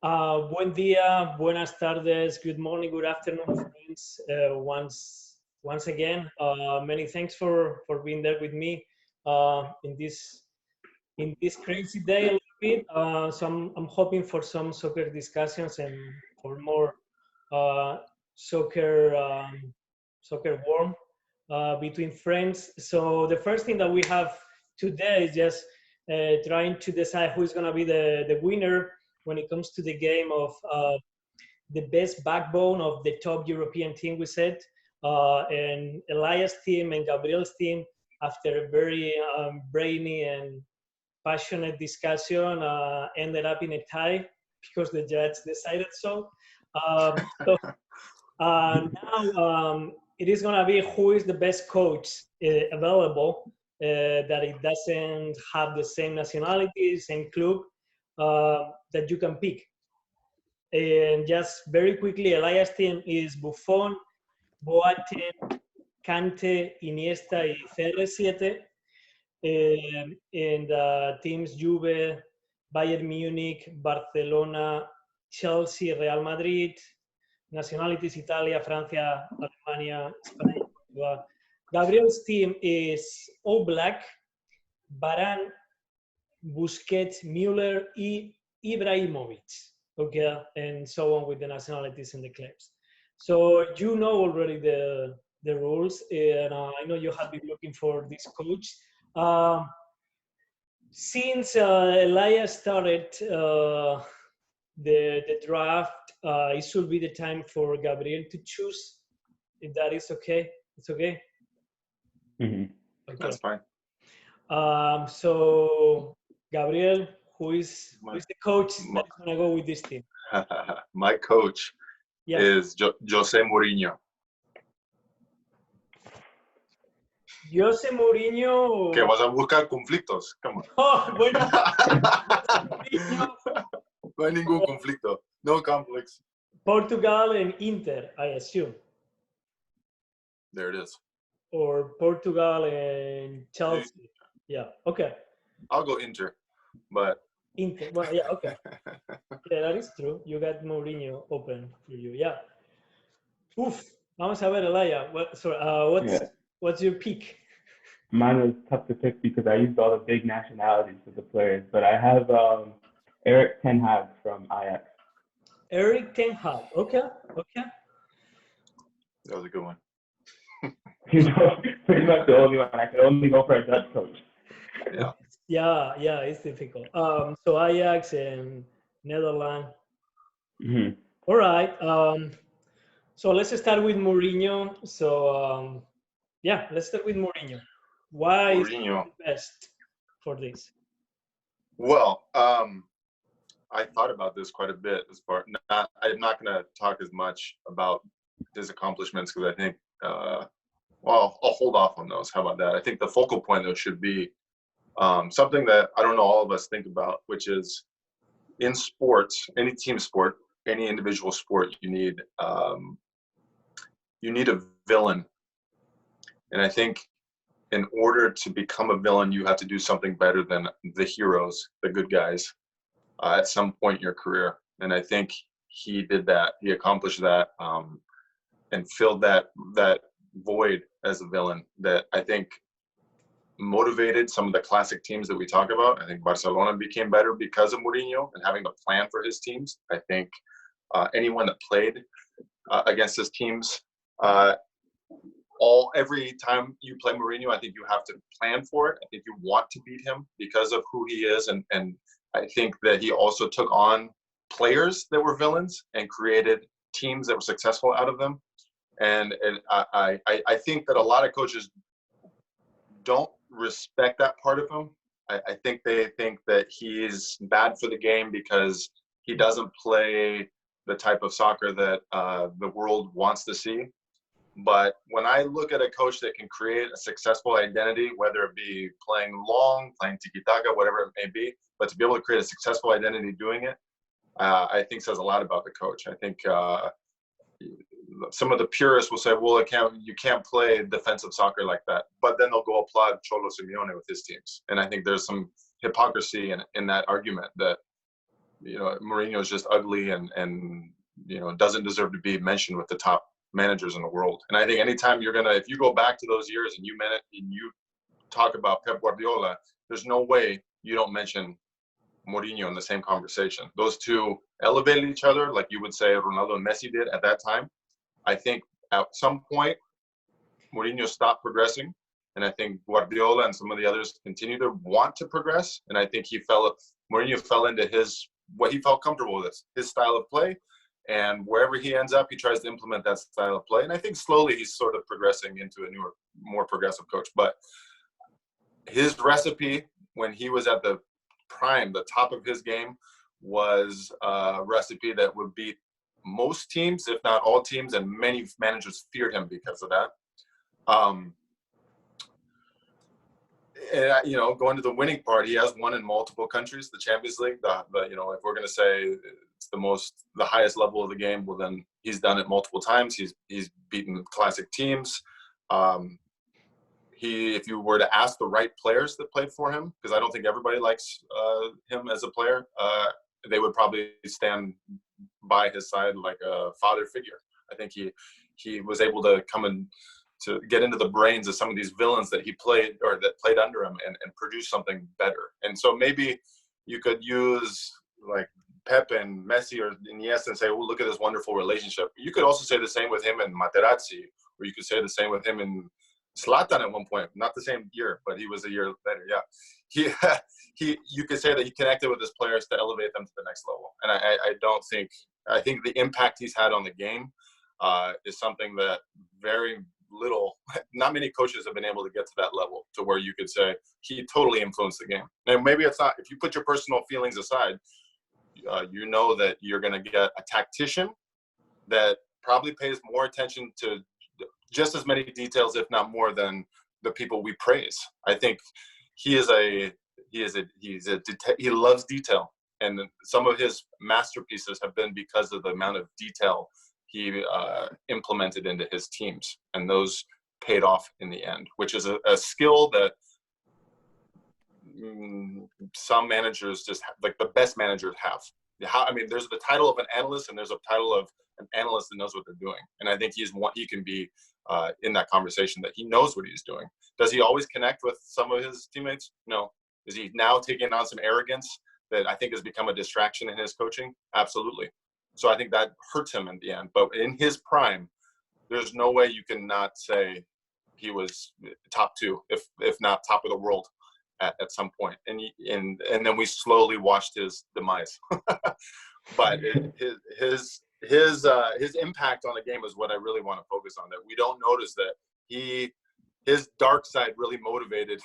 Buen día, buenas tardes, good morning, good afternoon, friends. Once again, many thanks for being there with me in this crazy day a little bit. So I'm hoping for some soccer discussions and for more uh, soccer soccer warm between friends. So the first thing that we have today is just trying to decide who is going to be the winner when it comes to the game of the best backbone of the top European team, we said. And Elias' team and Gabriel's team, after a very brainy and passionate discussion, ended up in a tie because the judge decided so. So now it is going to be who is the best coach available that it doesn't have the same nationality, same club that you can pick. And just very quickly, Elias' team is Buffon, Boateng, Kante, Iniesta y CR7. And teams Juve, Bayern Munich, Barcelona, Chelsea, Real Madrid, nationalities Italia, Francia, Alemania, Spain, Portugal. Gabriel's team is all black, Varane, Busquets, Müller, y Ibrahimovic. Okay, and so on with the nationalities and the clubs. So you know already the rules, and I know you have been looking for this coach. Since Elias started the draft, it should be the time for Gabriel to choose. If that is okay, it's okay. Mm-hmm. Okay. That's fine. So Gabriel, who is the coach that's gonna go with this team? My coach is Jose Mourinho. Jose Mourinho. Que vas a buscar conflictos. Come on. Oh, bueno. No hay ningún conflicto. No conflicts. Portugal and Inter, I assume. There it is. Or Portugal and Chelsea. Yeah, okay. I'll go Inter, but... Inter, well, yeah, okay. Yeah, that is true. You got Mourinho open for you, yeah. Oof. Vamos a ver, Elia. What's your pick? Mine was tough to pick because I used all the big nationalities of the players, but I have Erik ten Hag from Ajax. Erik ten Hag. Okay. That was a good one. Pretty much the only one. I could only go for a Dutch coach. Yeah. Yeah, it's difficult. So Ajax and Netherlands. Mm-hmm. All right. So let's start with Mourinho. So let's start with Mourinho. Why is he the best for this? Well, I thought about this quite a bit. I'm not going to talk as much about his accomplishments because I think, I'll hold off on those. How about that? I think the focal point, though, should be something that I don't know all of us think about, which is in sports, any team sport, any individual sport, you need a villain. And I think in order to become a villain, you have to do something better than the heroes, the good guys, at some point in your career. And I think he did that. He accomplished that and filled that void as a villain that I think motivated some of the classic teams that we talk about. I think Barcelona became better because of Mourinho and having a plan for his teams. I think anyone that played against his teams, every time you play Mourinho, I think you have to plan for it. I think you want to beat him because of who he is, and I think that he also took on players that were villains and created teams that were successful out of them. And I think that a lot of coaches don't respect that part of him. I think they think that he's bad for the game because he doesn't play the type of soccer that the world wants to see. But when I look at a coach that can create a successful identity, whether it be playing long, playing tiki-taka, whatever it may be, but to be able to create a successful identity doing it, I think says a lot about the coach. I think some of the purists will say, well, you can't play defensive soccer like that. But then they'll go applaud Cholo Simeone with his teams. And I think there's some hypocrisy in that argument that Mourinho is just ugly and doesn't deserve to be mentioned with the top managers in the world. And I think anytime if you go back to those years and you talk about Pep Guardiola, there's no way you don't mention Mourinho in the same conversation. Those two elevated each other, like you would say Ronaldo and Messi did at that time. I think at some point, Mourinho stopped progressing, and I think Guardiola and some of the others continue to want to progress. And I think Mourinho fell into what he felt comfortable with, his style of play, and wherever he ends up, he tries to implement that style of play. And I think slowly he's sort of progressing into a newer, more progressive coach. But his recipe when he was at the prime, the top of his game, was a recipe that would beat most teams, if not all teams, and many managers feared him because of that. Going to the winning part, he has won in multiple countries, the Champions League. If we're going to say it's the highest level of the game, well, then he's done it multiple times. He's beaten classic teams. If you were to ask the right players that played for him, because I don't think everybody likes him as a player, they would probably stand by his side like a father figure. I think he was able to come in to get into the brains of some of these villains that he played or that played under him and produce something better. And so maybe you could use like Pep and Messi or Iniesta and say, "Oh, look at this wonderful relationship." You could also say the same with him and Materazzi, or you could say the same with him and Zlatan at one point. Not the same year, but he was a year later. Yeah, you could say that he connected with his players to elevate them to the next level. And I think the impact he's had on the game is something that not many coaches have been able to get to that level, to where you could say he totally influenced the game. And maybe it's not, if you put your personal feelings aside, you know that you're going to get a tactician that probably pays more attention to just as many details, if not more, than the people we praise. I think he loves detail, and some of his masterpieces have been because of the amount of detail he implemented into his teams, and those paid off in the end, which is a skill that some managers just have, like the best managers have. There's the title of an analyst, and there's a title of an analyst that knows what they're doing. And I think he can be in that conversation, that he knows what he's doing. Does he always connect with some of his teammates? No. Is he now taking on some arrogance that I think has become a distraction in his coaching? Absolutely. So I think that hurts him in the end. But in his prime, there's no way you can not say he was top two, if not top of the world at some point. And then we slowly watched his demise. But his impact on the game is what I really want to focus on. That we don't notice that his dark side really motivated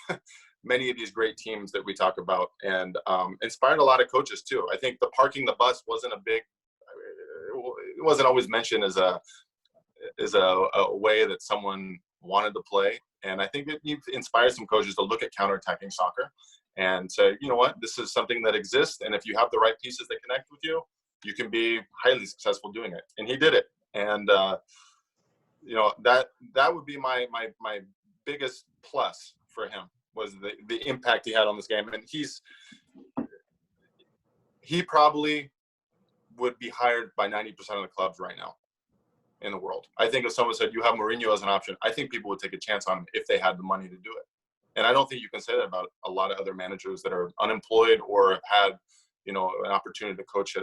many of these great teams that we talk about, and inspired a lot of coaches too. I think the parking the bus it wasn't always mentioned as a way that someone wanted to play. And I think it inspires some coaches to look at counterattacking soccer and say, you know what, this is something that exists, and if you have the right pieces that connect with you, you can be highly successful doing it. And he did it. And that would be my biggest plus for him, was the impact he had on this game. And he probably would be hired by 90% of the clubs right now in the world. I think if someone said you have Mourinho as an option, I think people would take a chance on him if they had the money to do it. And I don't think you can say that about a lot of other managers that are unemployed or have had an opportunity to coach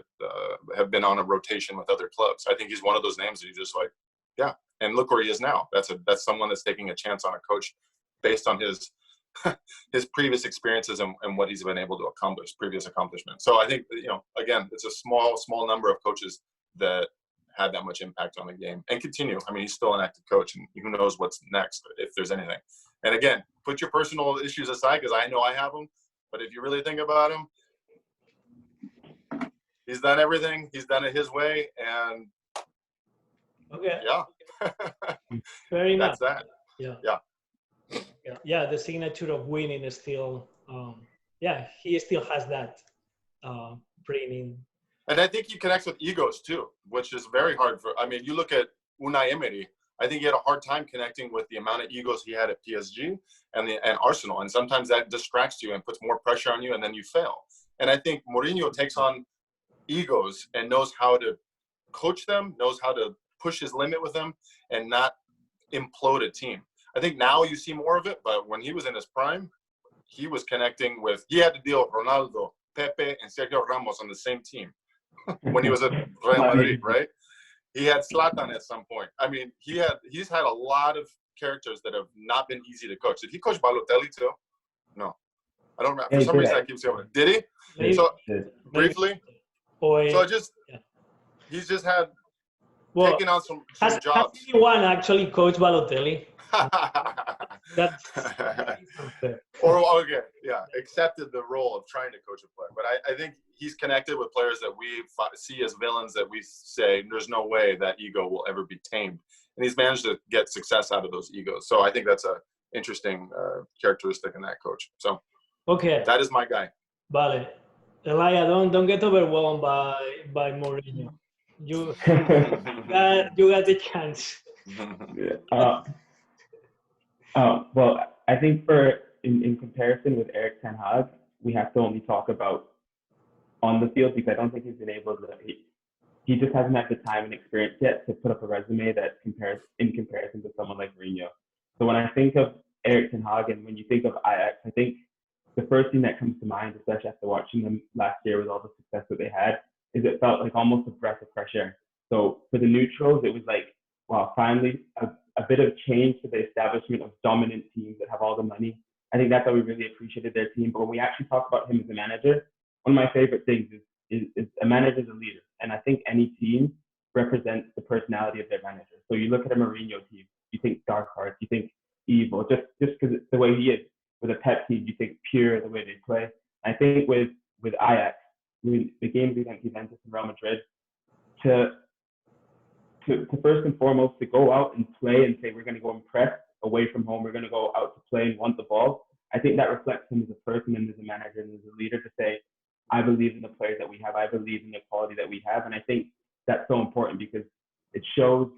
have been on a rotation with other clubs. I think he's one of those names that you just like, yeah. And look where he is now. That's someone that's taking a chance on a coach based on his previous experiences and what he's been able to accomplish, previous accomplishments. So I think, again, it's a small number of coaches that had that much impact on the game and continue. I mean, he's still an active coach, and who knows what's next, if there's anything. And again, put your personal issues aside, because I know I have them. But if you really think about him, he's done everything. He's done it his way, and yeah. Fair enough. That's that. Yeah. The signature of winning is still, he still has that bringing. And I think he connects with egos too, which is very hard you look at Unai Emery. I think he had a hard time connecting with the amount of egos he had at PSG and Arsenal. And sometimes that distracts you and puts more pressure on you, and then you fail. And I think Mourinho takes on egos and knows how to coach them, knows how to push his limit with them, and not implode a team. I think now you see more of it, but when he was in his prime, he was connecting with, he had to deal with Ronaldo, Pepe, and Sergio Ramos on the same team when he was at Real Madrid, right? He had Zlatan at some point. I mean, he's had a lot of characters that have not been easy to coach. Did he coach Balotelli too? No. I don't remember. For some reason, I keep saying it. Did he? Maybe, So, maybe. briefly. So, he's just had taken on some jobs. Has anyone actually coached Balotelli? That's or okay, yeah, accepted the role of trying to coach a player. But I think he's connected with players that we see as villains that we say there's no way that ego will ever be tamed, and he's managed to get success out of those egos. So I think that's a interesting characteristic in that coach. So okay, that is my guy. Vale, Elia, don't get overwhelmed by Mourinho. You got the chance. Well, I think in comparison with Erik ten Hag, we have to only talk about on the field, because I don't think he's been able to. He just hasn't had the time and experience yet to put up a resume that compares in comparison to someone like Mourinho. So when I think of Erik ten Hag and when you think of Ajax, I think the first thing that comes to mind, especially after watching them last year with all the success that they had, is it felt like almost a breath of fresh air. So for the neutrals, it was like, wow, finally a bit of change to the establishment of dominant teams that have all the money. I think that's how we really appreciated their team. But when we actually talk about him as a manager, one of my favorite things is a manager is a leader. And I think any team represents the personality of their manager. So you look at a Mourinho team, you think dark hearts, you think evil, just because it's the way he is. With a Pep team, you think pure the way they play. I think with Ajax, the games against Juventus and Real Madrid, to first and foremost to go out and play and say we're going to go and press away from home, we're going to go out to play and want the ball. I think that reflects him as a person and as a manager and as a leader to say, I believe in the players that we have, I believe in the quality that we have, and I think that's so important because it shows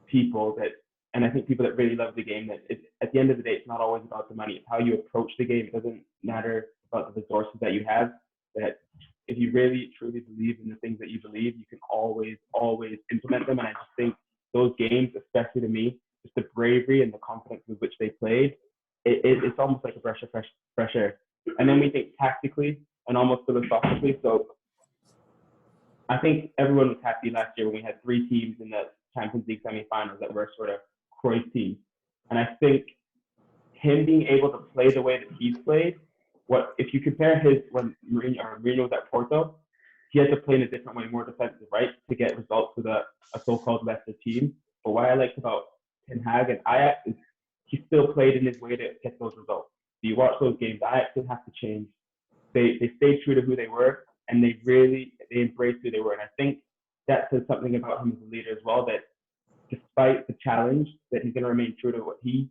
people that. And I think people that really love the game, that at the end of the day, it's not always about the money. It's how you approach the game. It doesn't matter about the resources that you have. That if you really, truly believe in the things that you believe, you can always implement them. And I just think those games, especially to me, just the bravery and the confidence with which they played, it's almost like a breath of fresh air. And then we think tactically and almost philosophically. So I think everyone was happy last year when we had 3 teams in the Champions League semifinals that were sort of Cruyff team. And I think him being able to play the way that he's played, if you compare when Mourinho was at Porto, he had to play in a different way, more defensive, right, to get results with a so-called lesser team. But what I liked about Ten Hag and Ajax is he still played in his way to get those results. So you watch those games, Ajax didn't have to change. They stayed true to who they were, and they embraced who they were. And I think that says something about him as a leader as well, that despite the challenge, that he's going to remain true to what he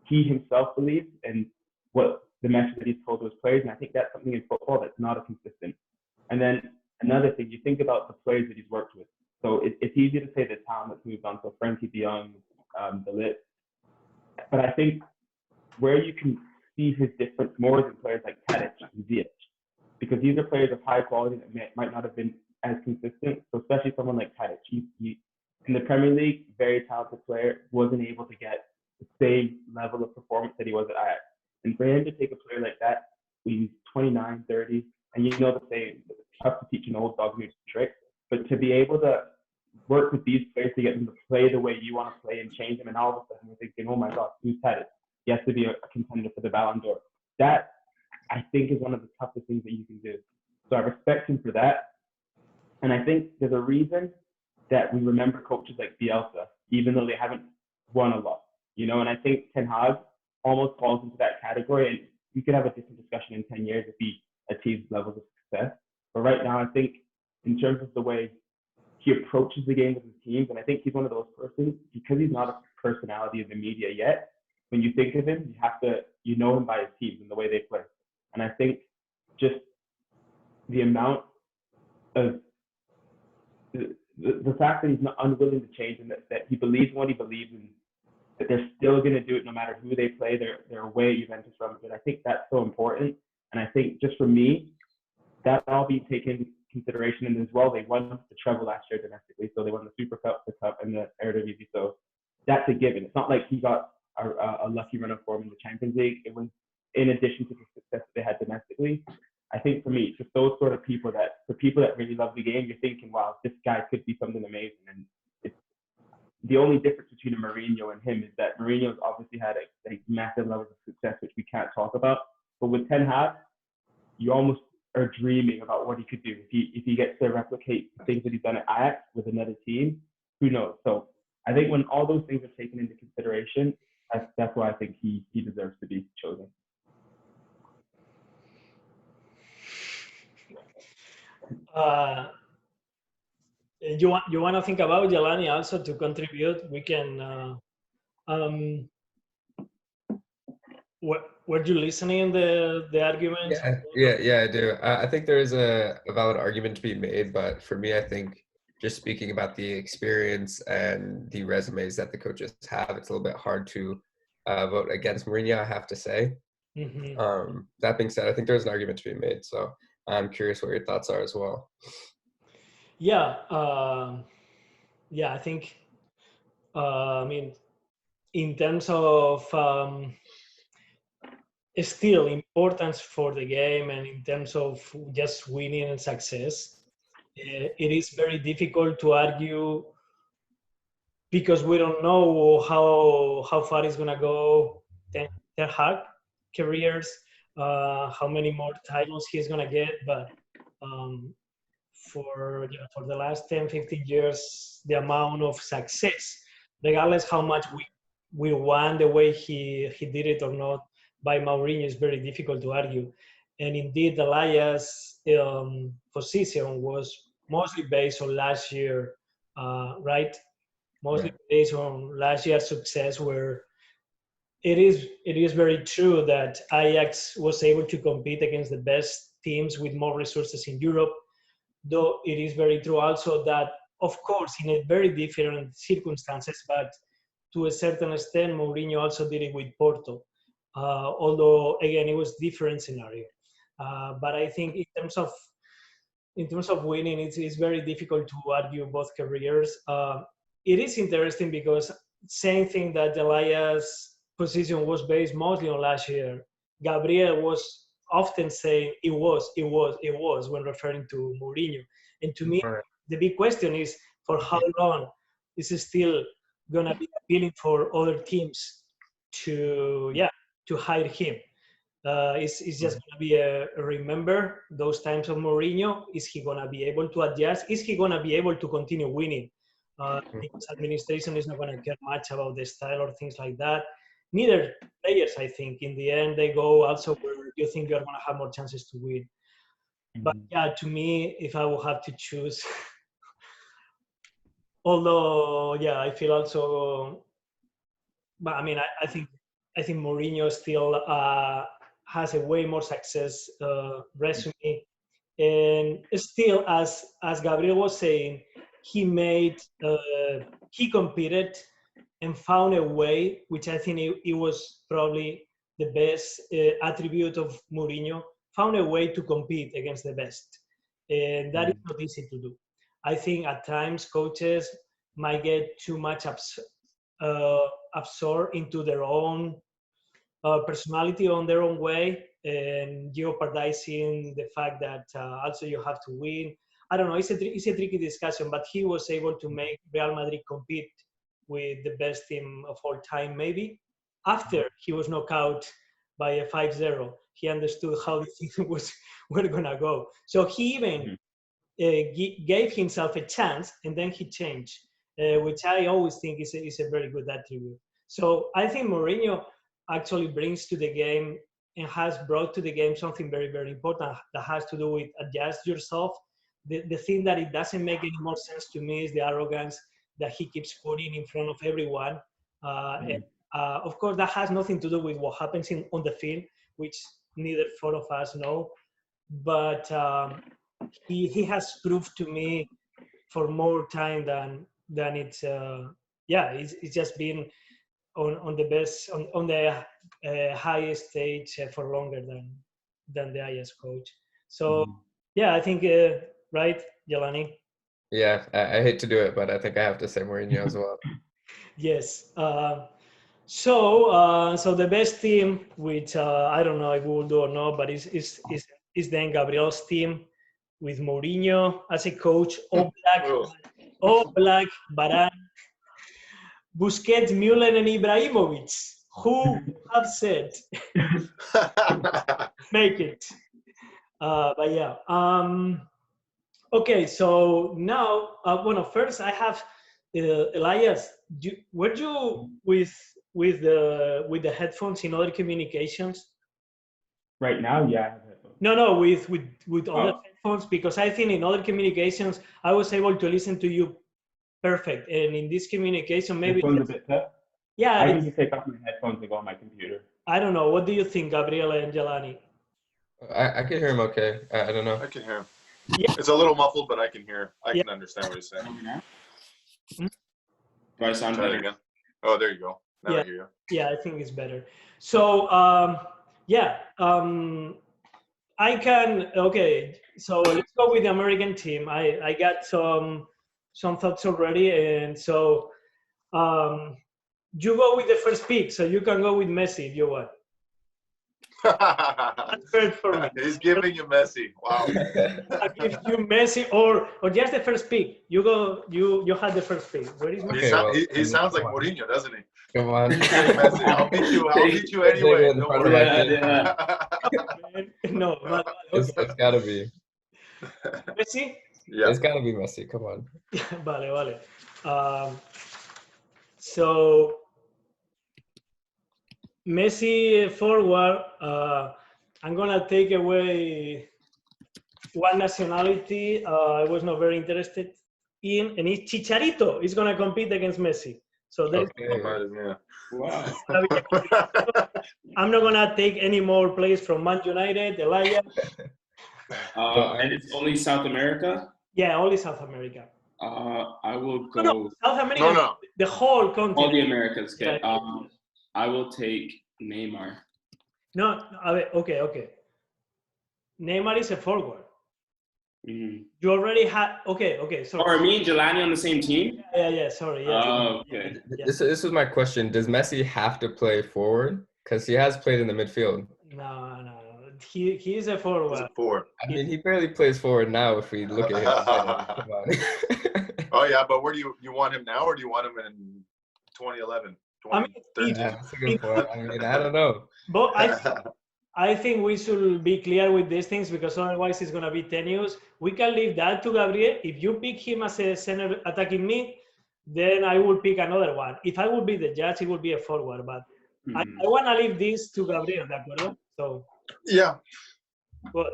himself believes and what the message that he's told to his players. And I think that's something in football that's not a consistent. And then another thing, you think about the players that he's worked with. So it's easy to say the talent that's moved on. So Frankie de Jong, De Ligt. But I think where you can see his difference more is in players like Tadic and Ziyech, because these are players of high quality that might not have been as consistent. So especially someone like Tadic, he in the Premier League, very talented player, wasn't able to get the same level of performance that he was at Ajax. And for him to take a player like that, he's 29, 30, and you know the saying, it's tough to teach an old dog new tricks, but to be able to work with these players to get them to play the way you want to play and change them, and all of a sudden you're thinking, oh my God, who's Tadic? He has to be a contender for the Ballon d'Or. That, I think, is one of the toughest things that you can do. So I respect him for that. And I think there's a reason that we remember coaches like Bielsa, even though they haven't won a lot, and I think Ten Hag almost falls into that category, and we could have a different discussion in 10 years if he achieves levels of success. But right now, I think in terms of the way he approaches the game with his teams, and I think he's one of those persons, because he's not a personality in the media yet, when you think of him, you know him by his teams and the way they play. And I think just the amount of the fact that he's not unwilling to change, and that he believes in what he believes in, that they're still going to do it no matter who they play. They're away at Juventus from it. I think that's so important. And I think just for me, that all being taken consideration. And as well, they won the treble last year domestically. So they won the Super Cup, the Cup, and the Eredivisie. So that's a given. It's not like he got a lucky run of form in the Champions League. It was in addition to the success that they had domestically. I think for me, just those sort of people for people that really love the game, you're thinking, wow, this guy could be something amazing. And it's the only difference between a Mourinho and him is that Mourinho's obviously had a massive levels of success, which we can't talk about. But with Ten Hag, you almost are dreaming about what he could do if he gets to replicate the things that he's done at Ajax with another team. Who knows? So I think when all those things are taken into consideration, that's why I think he deserves to be chosen. You want to think about Jelani also to contribute? We can. Were you listening the arguments? Yeah, I do. I think there is a valid argument to be made, but for me, I think just speaking about the experience and the resumes that the coaches have, it's a little bit hard to vote against Mourinho, I have to say. Mm-hmm. That being said, I think there's an argument to be made. So I'm curious what your thoughts are as well. Yeah, I think. I mean, in terms of still importance for the game and in terms of just winning and success, it is very difficult to argue because we don't know how far it's gonna go Ten Hag careers, how many more titles he's gonna get, but for the last 10-15 years, the amount of success, regardless how much we won the way he did it or not, by Mourinho is very difficult to argue. And indeed, Elias' position was mostly based on last year, right? Mostly based on last year's success, where it is very true that Ajax was able to compete against the best teams with more resources in Europe. Though it is very true also that, of course, in a very different circumstances, but to a certain extent, Mourinho also did it with Porto. Although again, it was different scenario. But I think in terms of winning, it's very difficult to argue both careers. It is interesting because same thing that Elias' position was based mostly on last year. Gabriel was often saying it was when referring to Mourinho. And to me, the big question is for how long is it still gonna be appealing for other teams to hire him? It's just going to be remember those times of Mourinho. Is he going to be able to adjust? Is he going to be able to continue winning? Because administration is not going to care much about the style or things like that. Neither players, I think. In the end, they go also where you think you're going to have more chances to win. But yeah, to me, if I will have to choose, although I feel also, but I mean, I think Mourinho still has a way more success resume, and still, as Gabriel was saying, he competed and found a way, which I think it was probably the best attribute of Mourinho. Found a way to compete against the best, and that is not easy to do. I think at times coaches might get too much absorbed into their own personality on their own way and jeopardizing the fact that also you have to win. I don't know, it's a tricky discussion, but he was able to make Real Madrid compete with the best team of all time, maybe. After he was knocked out by a 5-0, he understood how the thing were going to go. So he even gave himself a chance, and then he changed, which I always think is a very good attribute. So I think Mourinho actually brings to the game and has brought to the game something very, very important that has to do with adjust yourself. The thing that it doesn't make any more sense to me is the arrogance that he keeps putting in front of everyone. And, of course, that has nothing to do with what happens on the field, which neither four of us know. But he has proved to me for more time than it's it's just been on the best on the highest stage for longer than the IS coach. So I think right, Jelani? Yeah, I hate to do it, but I think I have to say Mourinho as well. Yes. So the best team, which I don't know if we will do or not, but is then Gabriel's team with Mourinho as a coach, all black, Varane, Busquets, Müller, and Ibrahimovic. Who have said make it? But yeah. Okay, so now, first I have Elias. Were you with the headphones in other communications? Right now, yeah. I have headphones. No, with other headphones, because I think in other communications I was able to listen to you perfect, and in this communication maybe This one's a bit tough. yeah. I can just take off my headphones and go on my computer. I don't know. What do you think, Gabriela and Jelani? I can hear him okay. I don't know. I can hear him. Yeah. It's a little muffled, but I can hear. I can understand what he's saying. Do I sound Try it better? again. Oh, there you go. Now Yeah. I hear you. Yeah, I think it's better. So I can. Okay, so let's go with the American team. I got some thoughts already, and so you go with the first pick, so you can go with Messi if you want. That's fair for me. He's giving you Messi. Wow. I give you Messi or just the first pick. You go. You had the first pick. Where is Messi? Okay, He sounds like Mourinho, doesn't he? Come on. Hey, Messi, I'll beat you anyway. in Don't front of worry. my face. No, but It's gotta be. Messi. Yeah. It's gotta be Messi. Come on. Vale. So Messi forward. I'm gonna take away one nationality. I was not very interested in, and it's Chicharito. He's gonna compete against Messi. So there's Okay. Wow. I'm not gonna take any more players from Man United, Elias. And it's only South America. Yeah, only South America. I will go No, South America. No. The whole all continent. the Americas. Okay. Yeah. I will take Neymar. No, okay. Neymar is a forward. Mm. You already had. Okay. Sorry. Or me and Jelani on the same team? Yeah. Sorry. Yeah. Oh, okay. Yeah. This is my question. Does Messi have to play forward? Because he has played in the midfield. No. He is a forward. He's a forward. I mean, he barely plays forward now. If we look at him, come on. Oh yeah, but where do you want him now, or do you want him in 2011, I mean, 2013? Yeah, that's a good point. I mean, I don't know. But I think we should be clear with these things, because otherwise it's gonna be tenuous. We can leave that to Gabriel. If you pick him as a center attacking mid, then I will pick another one. If I would be the judge, it would be a forward. But I want to leave this to Gabriel, ¿de acuerdo? So Yeah, well,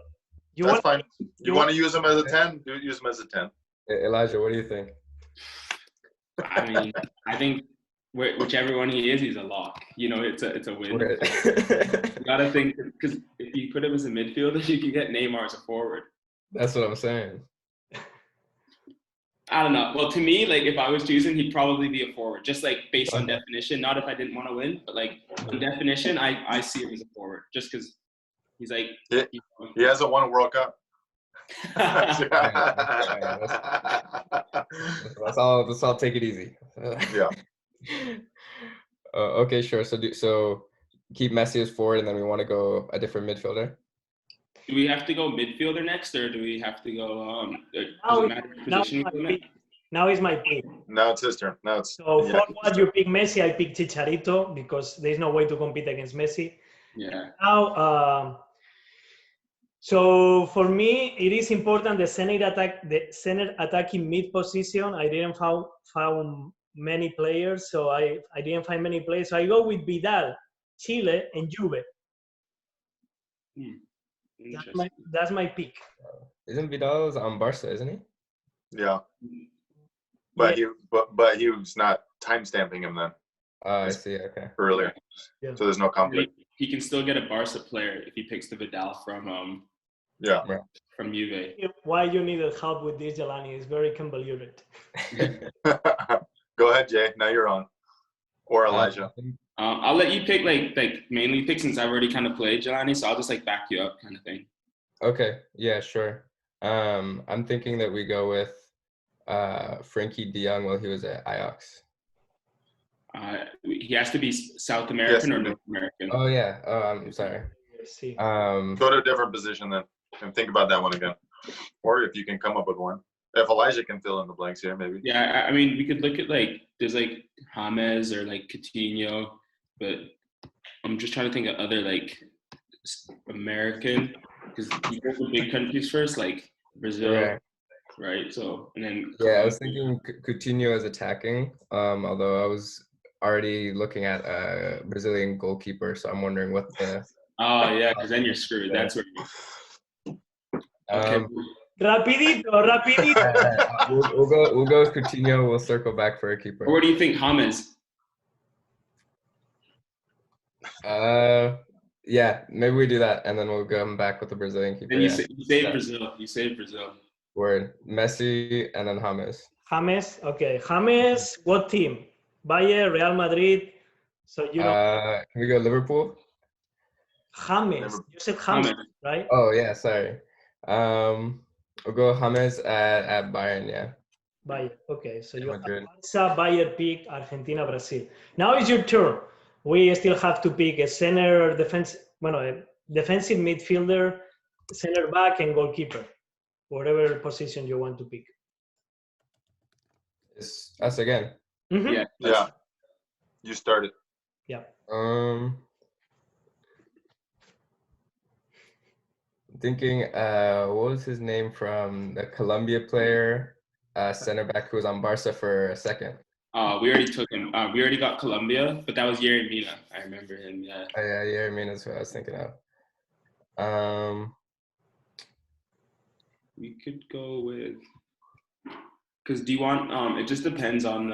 that's fine. You want to use him as a 10? Use him as a 10. Elijah, what do you think? I mean, I think whichever one he is, he's a lock. You know, it's a win. You gotta think, because if you put him as a midfielder, you can get Neymar as a forward. That's what I'm saying. I don't know. Well, to me, like if I was choosing, he'd probably be a forward, just like based on definition. Not if I didn't want to win, but like on definition, I see him as a forward, just because he's like. He hasn't won a World Cup. Let's all take it easy. Yeah. Okay, sure. So keep Messi as forward, and then we want to go a different midfielder. Do we have to go midfielder next, or do we have to go? Now is my pick. Now it's his turn. So forward, you pick Messi. I pick Chicharito because there's no way to compete against Messi. Yeah. Now, so for me, it is important the center attacking mid position. I didn't found many players, so I didn't find many players. So I go with Vidal, Chile, and Juve. That's my pick. Isn't Vidal on Barca, isn't he? Yeah. But he was not time stamping him then. I see. Okay. Earlier. Yeah. So there's no conflict. He can still get a Barca player if he picks the Vidal from Juve. Why you needed help with this, Jelani? Is very convoluted. Go ahead, Jay. Now you're on. Or Elijah. I'll let you pick like mainly pick since I've already kind of played Jelani, so I'll just like back you up kind of thing. Okay. Yeah. Sure. I'm thinking that we go with Frankie De Jong while he was at Ajax. He has to be South American or North American. Oh yeah. Oh, I'm sorry. See. Go to a different position then and think about that one again. Or if you can come up with one. If Elijah can fill in the blanks here, maybe. Yeah, I mean, we could look at there's James or Coutinho, but I'm just trying to think of other American, because you go to big countries first, like Brazil, right? So, and then I was thinking Coutinho as attacking, although I was already looking at a Brazilian goalkeeper, so I'm wondering what the. Oh yeah, because then you're screwed. That's where. Okay. Rapidito. We'll go with Coutinho. We'll circle back for a keeper. Or what do you think, James? Yeah, maybe we do that, and then we'll come back with the Brazilian keeper. Then you say Brazil. You say Brazil. Word. Messi and then James. James. Okay. James. What team? Bayern, Real Madrid. So you know. Can we go Liverpool? James. You said James, right? Oh yeah, sorry. We'll go James at Bayern. Yeah. Bayern. Okay. So you have Madrid. Barca, Bayern pick, Argentina, Brazil. Now it's your turn. We still have to pick a center defensive midfielder, center back, and goalkeeper. Whatever position you want to pick. It's us again. Mm-hmm. Yeah. You started. Yeah. Thinking, what was his name from the Colombia player, center back who was on Barca for a second? We already took him. We already got Colombia, but that was Yerry Mina. I remember him. Yeah. Oh yeah, Yerry Mina is what I was thinking of. We could go with. Because do you want? It just depends on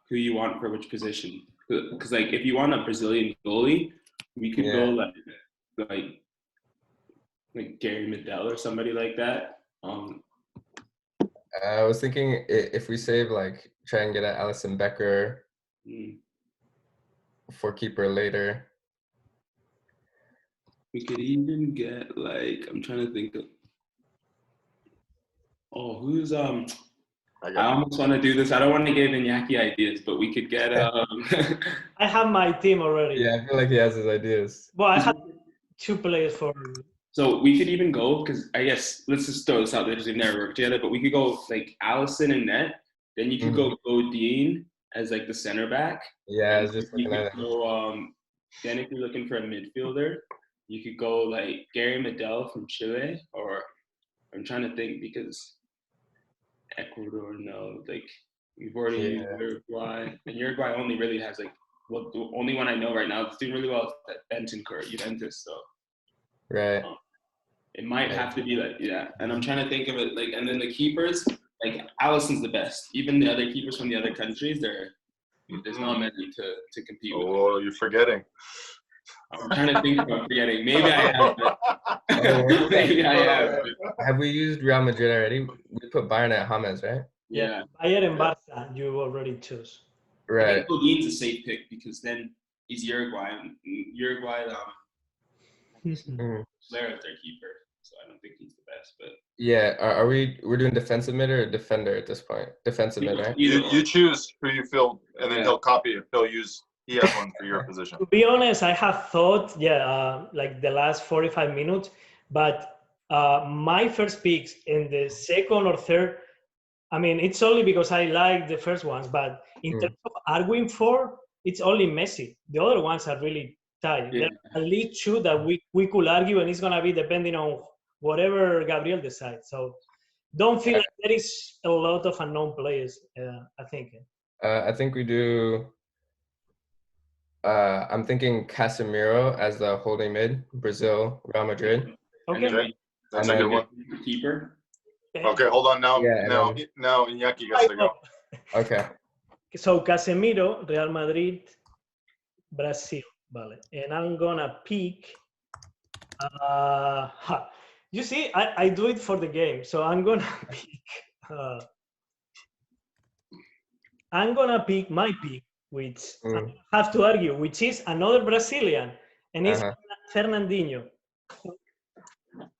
who you want for which position. Because if you want a Brazilian goalie, we could go like Gary Medel or somebody like that. I was thinking if we save try and get an Alisson Becker for keeper later. We could even get I'm trying to think of. Oh, who's I almost want to do this. I don't want to give Iñaki ideas, but we could get I have my team already. Yeah, I feel like he has his ideas. Well, I have 2 players for. So we could even go, because I guess let's just throw this out there because we've never worked together. But we could go Alisson and net. Then you could go Godin as the center back. Yeah, I was just looking at it. Then if you're looking for a midfielder, you could go Gary Medel from Chile, or I'm trying to think because Ecuador, no, we've already used Uruguay, and Uruguay only really has the only one I know right now that's doing really well is that Bentancur at Juventus. So right. It might have to be and I'm trying to think of it and then the keepers, Alisson's the best. Even the other keepers from the other countries, there's not many to compete with. Oh, you're forgetting. I'm trying to think about forgetting. Maybe I have. Maybe I have. Have we used Real Madrid already? We put Bayern at James, right? Yeah. Bayern and Barca, you already chose. Right. I think Godin's a safe pick because then he's Uruguay. Ler's their keeper, so I don't think he's the best. But yeah, we're doing defensive mid or defender at this point? Defensive mid, right? You choose who you feel, and then he'll copy it. He has one for your position. To be honest, I have thought, the last 45 minutes, but my first picks in the second or third, I mean, it's only because I like the first ones, but in terms of arguing for, it's only Messi. The other ones are really tight. Yeah. There are at least 2 that we could argue, and it's going to be depending on whatever Gabriel decides. So don't feel like there is a lot of unknown players, I think. I think we do. I'm thinking Casemiro as the holding mid, Brazil, Real Madrid. Okay. That's a good one. Keeper. Okay, hold on now. Yeah, now Iñaki gets to go. Okay. So Casemiro, Real Madrid, Brazil. Vale. And I'm gonna pick. You see, I do it for the game. So I'm gonna pick. I'm gonna pick my pick, which I have to argue, which is another Brazilian, and it's Fernandinho.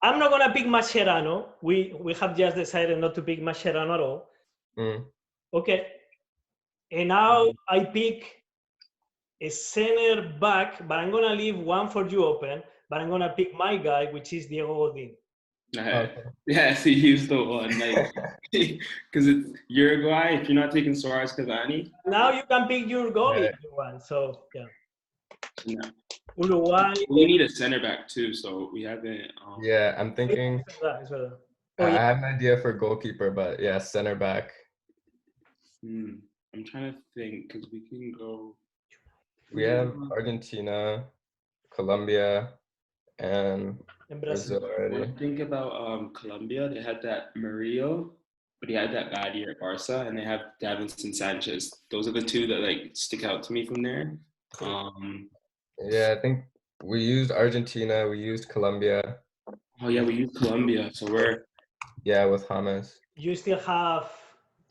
I'm not gonna pick Mascherano. We have just decided not to pick Mascherano at all. Okay. And now I pick a center back, but I'm gonna leave one for you open. But I'm gonna pick my guy, which is Diego Godin. Yeah, see, he's the one. Like, because it's Uruguay. If you're not taking Suarez Cavani, now you can pick your goalie if you want. So yeah. Uruguay. We need a center back too, so we haven't. Yeah, I'm thinking. I have an idea for goalkeeper, but yeah, center back. I'm trying to think because we can go. We have Argentina, Colombia, and Brazil already. When I think about Colombia, they had that Murillo, but he had that bad year at Barca, and they have Davinson Sanchez. Those are the two that like stick out to me from there. Yeah, I think we used Argentina, we used Colombia. Oh yeah, we used Colombia, so we're with James. You still have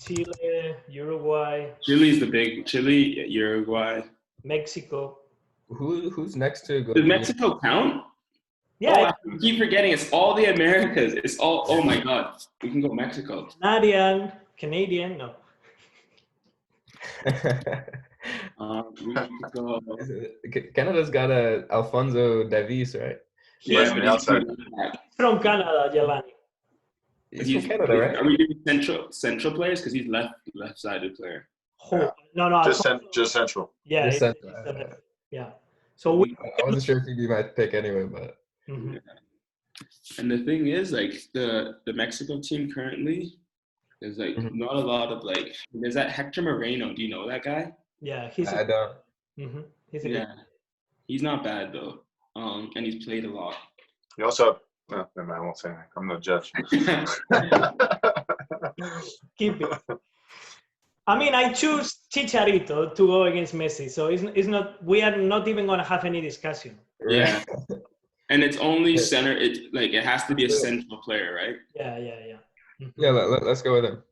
Chile, Uruguay. Chile's the big Chile, Uruguay, Mexico. Who's next to go? Does Mexico count? Yeah. I keep forgetting. It's all the Americas. It's all. Oh my God, we can go Mexico. Canadian, no. We can go. Canada's got a Alfonso Davies, right? Yeah, but outside. From Canada, Giovanni. He's from Canada, right? Are we doing central players? Because he's left-sided player. Yeah. No. Just central. Yeah. Just central. Yeah. So I wasn't sure if he'd be my pick anyway, but. Mm-hmm. And the thing is, like the Mexico team currently, there's like not a lot of like. There's that Hector Moreno. Do you know that guy? Yeah, I don't. Mm-hmm. He's not bad though. And he's played a lot. You also have, I won't say anything. I'm no judge. Keep it. I mean, I choose Chicharito to go against Messi, so it's not. We are not even gonna have any discussion. Yeah. And it's only center. It has to be a central player, right? Yeah. Mm-hmm. Yeah, let's go with him.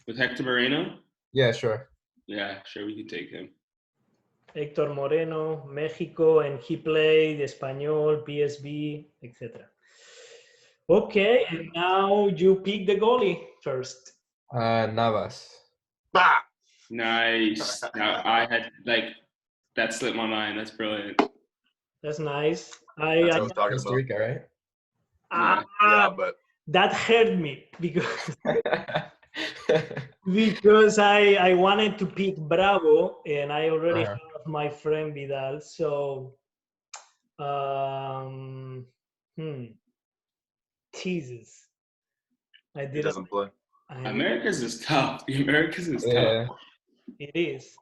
With Hector Moreno? Yeah, sure. Yeah, sure, we can take him. Héctor Moreno, Mexico, and he played Espanyol, PSV, etc. Okay, and now you pick the goalie first. Navas. Bah! Nice. Now I had that slipped my mind. That's brilliant. That's nice. That's what I'm talking Costa about. Rica, right? Yeah, but that hurt me because I wanted to pick Bravo and I already have my friend Vidal. So, Jesus, he doesn't play. America's is tough. The Americas is tough. It is.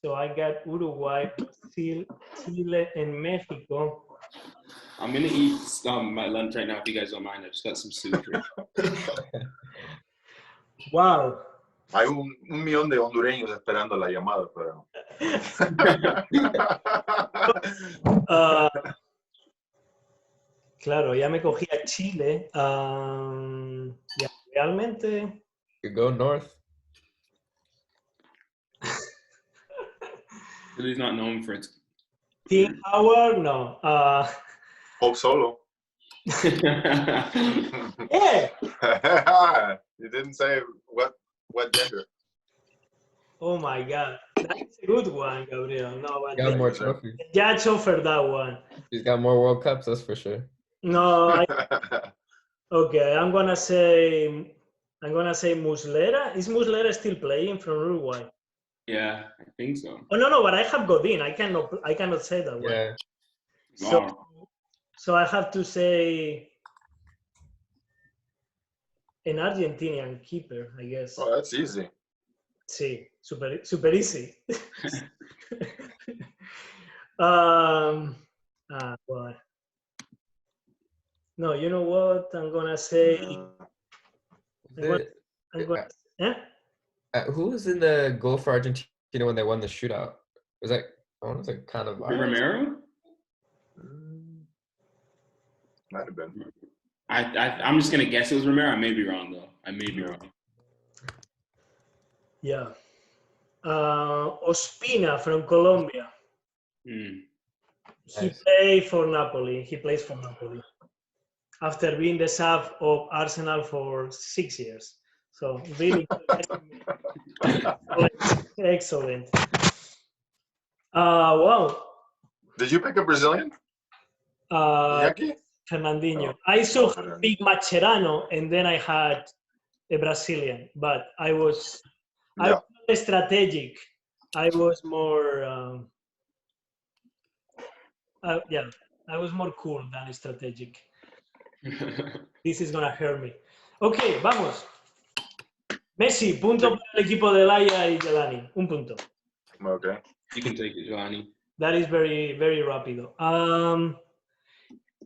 So I got Uruguay, Brazil, Chile, and Mexico. I'm gonna eat my lunch right now if you guys don't mind. I just got some soup here. Wow. Hay un millón de hondureños esperando la llamada, pero. Claro, ya me cogí a Chile. Ya, realmente. You go north. Chile's not known for its. Tim Howard, no. Hope Solo. Yeah. You didn't say what gender. Oh my God, that's a good one, Gabriel. No, but Got more trophies. the judge offered that one. He's got more World Cups, that's for sure. No, okay. I'm gonna say Muslera. Is Muslera still playing from Uruguay? Yeah, I think so. Oh no, but I have Godin. I cannot say that one. Yeah. So I have to say an Argentinian keeper, I guess. Oh, that's easy. Sí, super easy. Boy. No, you know what? I'm gonna say. Who was in the goal for Argentina when they won the shootout? Was that? I want to say kind of. Romero? Might have been. I'm just gonna guess it was Romero. I may be wrong though. I may be wrong. Yeah. Ospina from Colombia. He plays for Napoli after being the sub of Arsenal for 6 years. So really excellent. Wow. Did you pick a Brazilian? Yaki? Fernandinho. I saw big Mascherano, and then I had a Brazilian, but I was not strategic. I was more I was more cool than strategic. This is gonna hurt me. Okay, vamos. Messi, punto para el equipo de Laia y Jelani. Un punto. Okay. You can take it, Jelani. That is very, very rápido.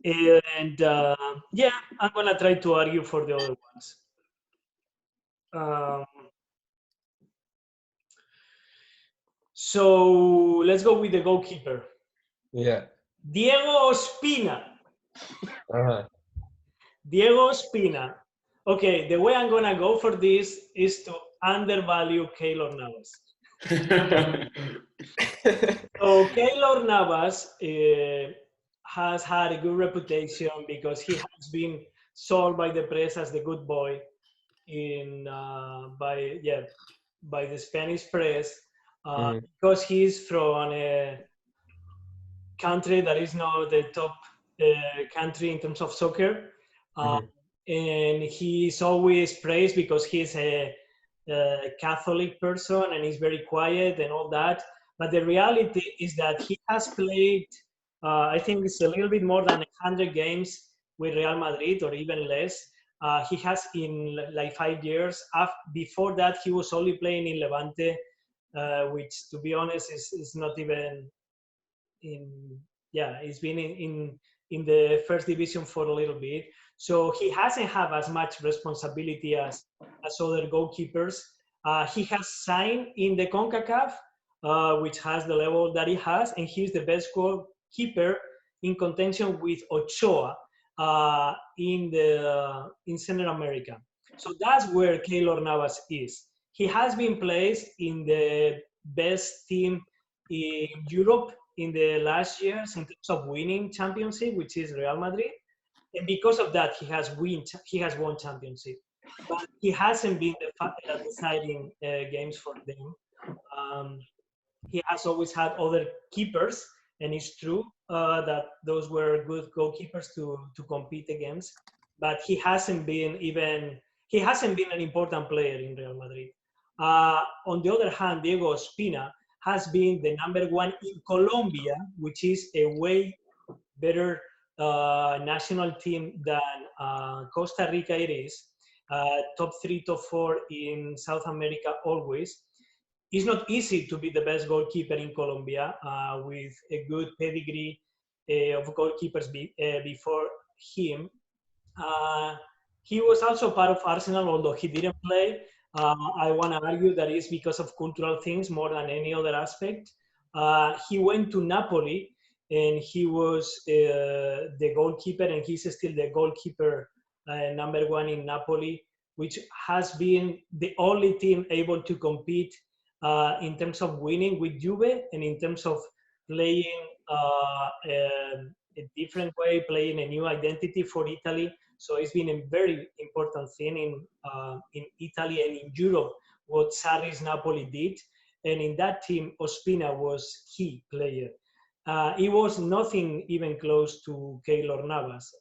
Yeah, I'm gonna try to argue for the other ones. So let's go with the goalkeeper. Yeah. Diego Ospina. Uh-huh. Diego Ospina. Okay, the way I'm gonna go for this is to undervalue Keylor Navas. So Keylor Navas has had a good reputation because he has been sold by the press as the good boy by the Spanish press because he's from a country that is not the top country in terms of soccer, and he's always praised because he's a Catholic person and he's very quiet and all that. But the reality is that he has played, I think it's a little bit more than 100 games with Real Madrid or even less. He has in like 5 years. Before that, he was only playing in Levante, which to be honest is not even he's been in the first division for a little bit. So he hasn't had as much responsibility as other goalkeepers. He has signed in the CONCACAF, which has the level that he has, and he's the best goalkeeper in contention with Ochoa in Central America. So that's where Keylor Navas is. He has been placed in the best team in Europe in the last years in terms of winning championship, which is Real Madrid, and because of that, he has won championship, but he hasn't been the deciding games for them. He has always had other keepers, and it's true that those were good goalkeepers to compete against, but he hasn't been an important player in Real Madrid. On the other hand, Diego Ospina has been the number one in Colombia, which is a way better national team than Costa Rica it is. Top 3, top 4 in South America always. It's not easy to be the best goalkeeper in Colombia with a good pedigree of goalkeepers before him. He was also part of Arsenal, although he didn't play. I want to argue that it's because of cultural things more than any other aspect. He went to Napoli, and he was the goalkeeper, and he's still the goalkeeper number one in Napoli, which has been the only team able to compete in terms of winning with Juve and in terms of playing a different way, playing a new identity for Italy. So it's been a very important thing in Italy and in Europe, what Sarri's Napoli did. And in that team, Ospina was key player. It was nothing even close to Keylor Navas.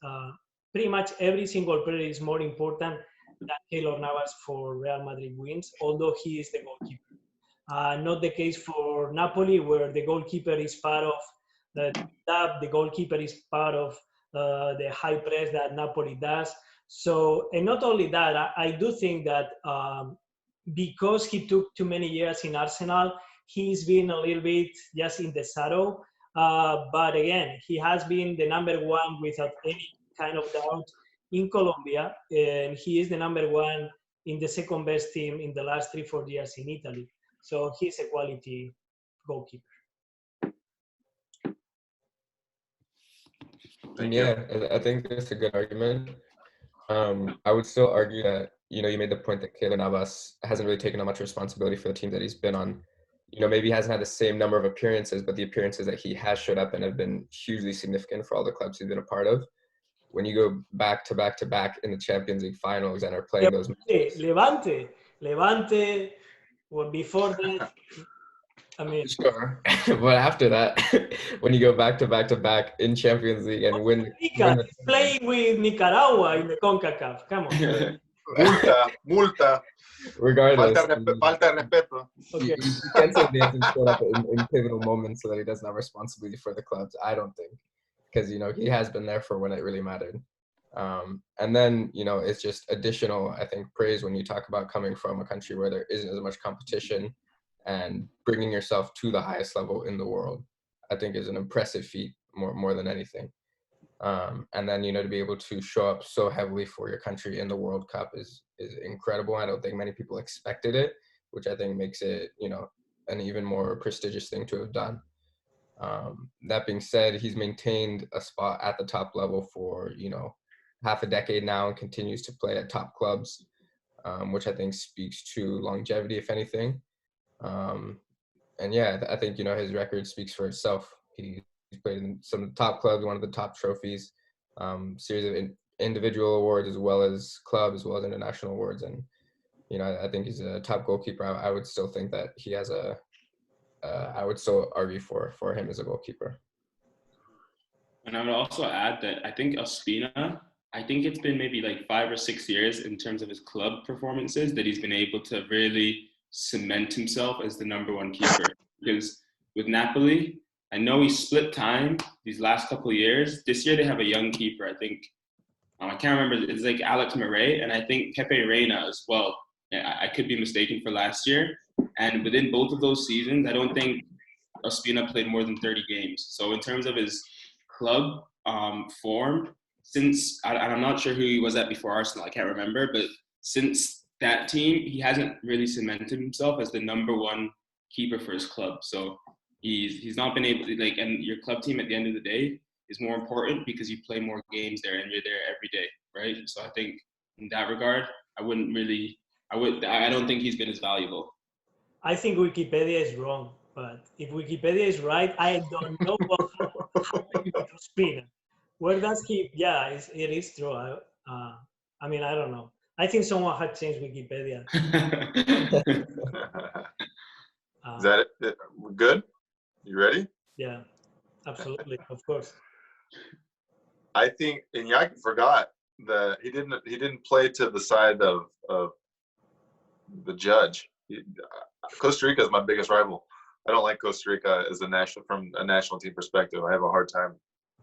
Pretty much every single player is more important than Keylor Navas for Real Madrid wins, although he is the goalkeeper. Not the case for Napoli, where the goalkeeper is part of the goalkeeper is part of the high press that Napoli does. So, and not only that, I do think that because he took too many years in Arsenal, he's been a little bit just in the shadow. But again, he has been the number one without any kind of doubt in Colombia, and he is the number one in the second best team in the last 3-4 years in Italy. So he's a quality goalkeeper. I think that's a good argument. I would still argue that, you made the point that Keylor Navas hasn't really taken on much responsibility for the team that he's been on. maybe he hasn't had the same number of appearances, but the appearances that he has showed up and have been hugely significant for all the clubs he's been a part of. When you go back to back to back in the Champions League finals and are playing those matches. Levante, well, before that, I mean, Sure. But after that, when you go back to back to back in Champions League and win the he's playing with Nicaragua in the CONCACAF. Come on. Multa. Regardless, Falta de respeto. Okay. you can't say he hasn't showed up in pivotal moments so that he doesn't have responsibility for the clubs. I don't think, because he has been there for when it really mattered. And then it's just additional, I think, praise when you talk about coming from a country where there isn't as much competition and bringing yourself to the highest level in the world. I think is an impressive feat more than anything. And then to be able to show up so heavily for your country in the World Cup is incredible. I don't think many people expected it, which I think makes it an even more prestigious thing to have done. That being said, he's maintained a spot at the top level for half a decade now and continues to play at top clubs, which I think speaks to longevity, if anything. And yeah, I think his record speaks for itself. He's played in some of the top clubs, one of the top trophies, series of individual awards as well as club, as well as international awards. And I think he's a top goalkeeper. I would still think that he has I would still argue for him as a goalkeeper. And I would also add that I think Ospina, I think it's been maybe like 5 or 6 years in terms of his club performances that he's been able to really cement himself as the number one keeper. Because with Napoli, I know he split time these last couple of years. This year they have a young keeper, I think. I can't remember. It's like Alex Murray, and I think Pepe Reina as well. I could be mistaken for last year. And within both of those seasons, I don't think Ospina played more than 30 games. So in terms of his club form, since I'm not sure who he was at before Arsenal, I can't remember, but since that team, he hasn't really cemented himself as the number one keeper for his club. So he's not been able to, and your club team at the end of the day is more important because you play more games there and you're there every day, right? So I think in that regard, I don't think he's been as valuable. I think Wikipedia is wrong, but if Wikipedia is right, I don't know what happened to Spina. Where does he? Yeah, it is true. I mean, I don't know. I think someone had changed Wikipedia. Is that it? We're good? You ready? Yeah, absolutely, of course. I think Iñaki forgot that he didn't play to the side of the judge. Costa Rica is my biggest rival. I don't like Costa Rica as from a national team perspective. I have a hard time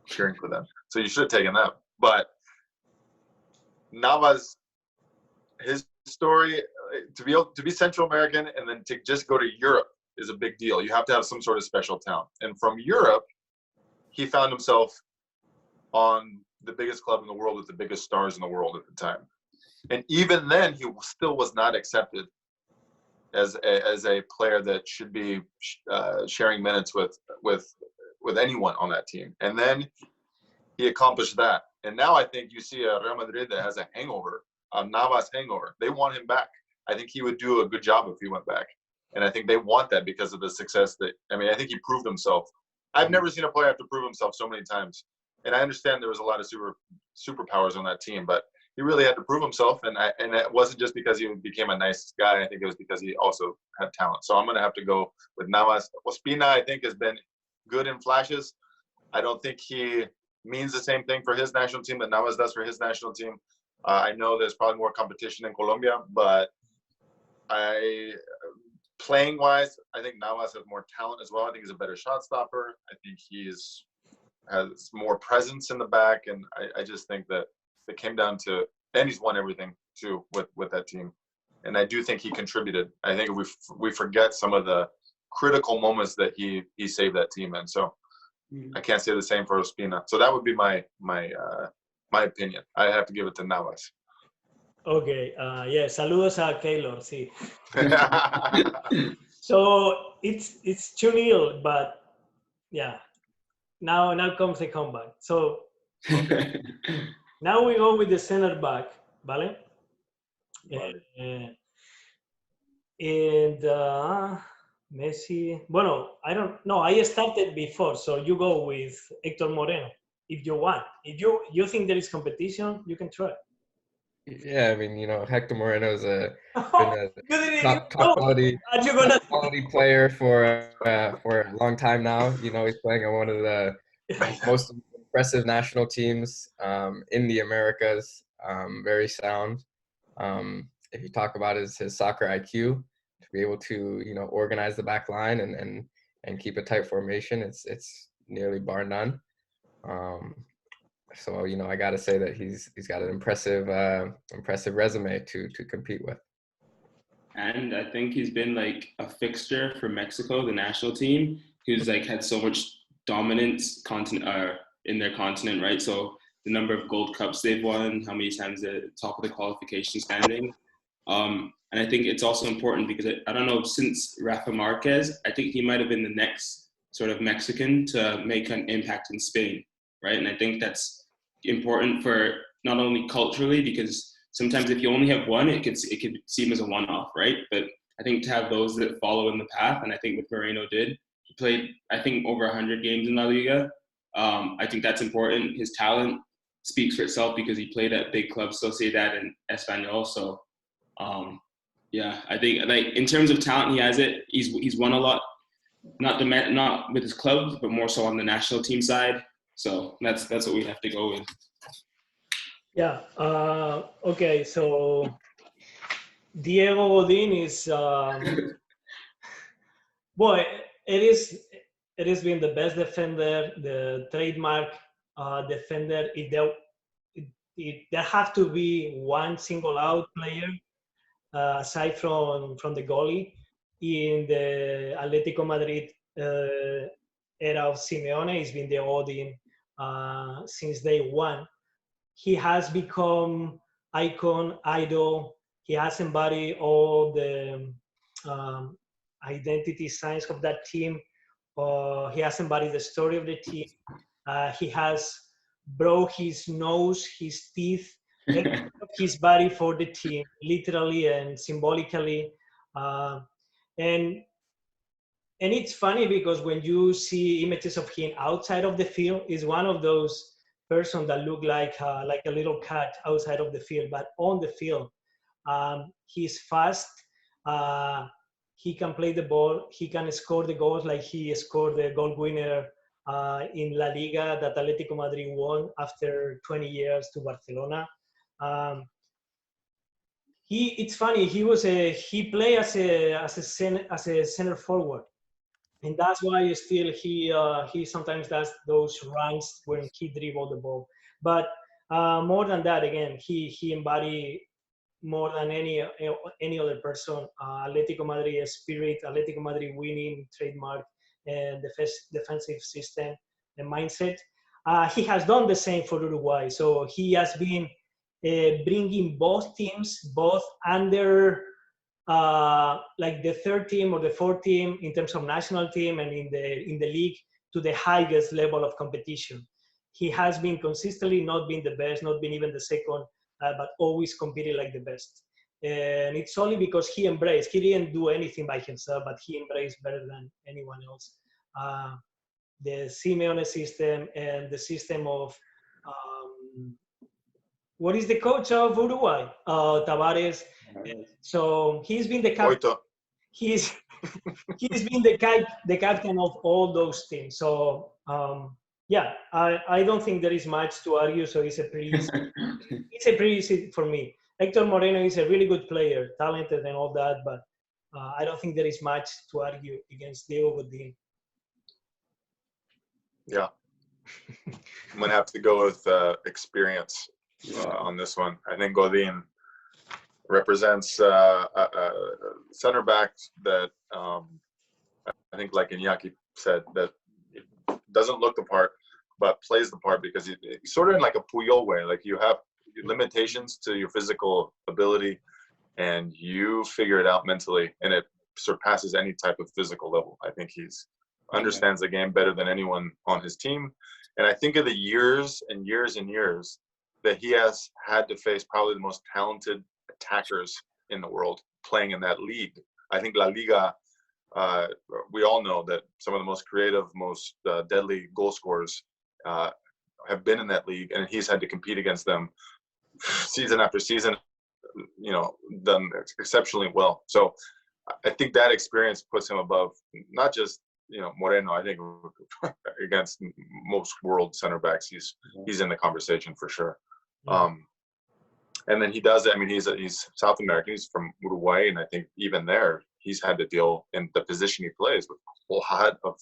cheering for them. So you should have taken them. But Navas, his story, to be Central American and then to just go to Europe is a big deal. You have to have some sort of special talent. And from Europe, he found himself on the biggest club in the world with the biggest stars in the world at the time. And even then, he still was not accepted as a player that should be sharing minutes with anyone on that team. And then he accomplished that. And now I think you see a Real Madrid that has a hangover, a Navas hangover. They want him back. I think he would do a good job if he went back. And I think they want that because of the success I think he proved himself. I've never seen a player have to prove himself so many times. And I understand there was a lot of superpowers on that team, but he really had to prove himself. And it wasn't just because he became a nice guy. I think it was because he also had talent. So I'm going to have to go with Navas. Ospina, I think, has been good in flashes. I don't think he means the same thing for his national team that Navas does for his national team. I know there's probably more competition in Colombia, but playing-wise, I think Navas has more talent as well. I think he's a better shot stopper. I think has more presence in the back, and I just think that it came down to, and he's won everything too with that team. And I do think he contributed. I think we forget some of the critical moments that he saved that team in. So I can't say the same for Ospina. So that would be my opinion. I have to give it to Navas. Okay. Yeah. Saludos a Keylor. Sí. So it's 2-0, but yeah. Now comes the comeback. So now we go with the center back, ¿vale? And Messi. Bueno, I don't know. I started before, so you go with Hector Moreno if you want. If you think there is competition, you can try. Yeah, I mean, Hector Moreno is been Oh, a you didn't even top know. Are you top gonna? quality player for a long time now. He's playing on one of the most impressive national teams in the Americas. Very sound. If you talk about his soccer IQ, to be able to organize the back line and keep a tight formation, it's nearly bar none. So I got to say that he's got an impressive resume to compete with. And I think he's been like a fixture for Mexico, the national team, who's like had so much dominance in their continent, right? So the number of Gold Cups they've won, how many times they're top of the qualification standing. And I think it's also important because I don't know, since Rafa Marquez, I think he might have been the next sort of Mexican to make an impact in Spain, right? And I think that's important for not only culturally, because sometimes if you only have one, it could seem as a one-off, right? But I think to have those that follow in the path, and I think what Moreno did, he played, I think, over 100 games in La Liga. I think that's important. His talent speaks for itself because he played at big clubs, Sociedad and Espanyol. So, yeah, I think like in terms of talent, he has it. He's won a lot, not with his clubs, but more so on the national team side. So that's what we have to go with. Yeah. Okay. So Diego Godin is boy. It has been the best defender, the trademark defender. There have to be one single out player aside from the goalie in the Atletico Madrid era of Simeone. It's been the Odin since day one. He has become icon, idol. He has embodied all the um, identity signs of that team. He has embodied the story of the team. He has broke his nose, his teeth, his body for the team, literally and symbolically. Uh, and and it's funny because when you see images of him outside of the field, he's one of those person that look like a little cat outside of the field, but on the field, he's fast. Uh, he can play the ball. He can score the goals like he scored the goal winner in La Liga that Atletico Madrid won after 20 years to Barcelona. Um, it's funny. He played as a center forward, and that's why still he sometimes does those runs when he dribble the ball. But more than that, again, he embody more than any other person. Atletico Madrid spirit, Atletico Madrid winning trademark, and defensive system and mindset. He has done the same for Uruguay, so he has been bringing both teams, both under like the third team or the fourth team in terms of national team and in the league to the highest level of competition. He has been consistently not been the best, not been even the second, but always competing like the best. And it's only because he embraced. He didn't do anything by himself, but he embraced better than anyone else the Simeone system and the system of what is the coach of Uruguay? Tavares. So he's been the captain. He's he's been the captain of all those teams. So yeah, I don't think there is much to argue. So it's a pretty easy for me. Hector Moreno is a really good player, talented and all that, but I don't think there is much to argue against Diego Godin. Yeah, I'm gonna have to go with experience on this one. I think Godin represents a center back that I think, like Iñaki said, that doesn't look the part, but plays the part because he's sort of in like a Puyol way. Like you have limitations to your physical ability, and you figure it out mentally, and it surpasses any type of physical level. I think he's understands the game better than anyone on his team. And I think of the years and years and years that he has had to face probably the most talented attackers in the world playing in that league. I think La Liga we all know that some of the most creative, most deadly goal scorers have been in that league, and he's had to compete against them season after season, done exceptionally well. So I think that experience puts him above not just, Moreno. I think against most world center backs, he's in the conversation for sure. And then he does it. I mean, he's South American. He's from Uruguay, and I think even there, he's had to deal in the position he plays with a lot of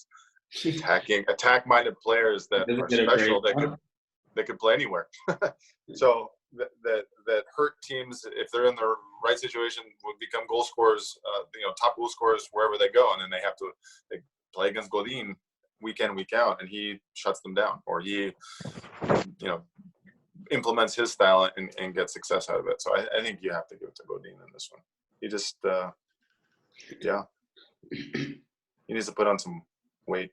attack-minded players that are special. They could play anywhere. So that hurt teams, if they're in the right situation, would become goal scorers. Top goal scorers wherever they go, and then they play against Godin week in, week out, and he shuts them down, or he, implements his style and gets success out of it. So I think you have to give it to Godin in this one. He just, he needs to put on some weight.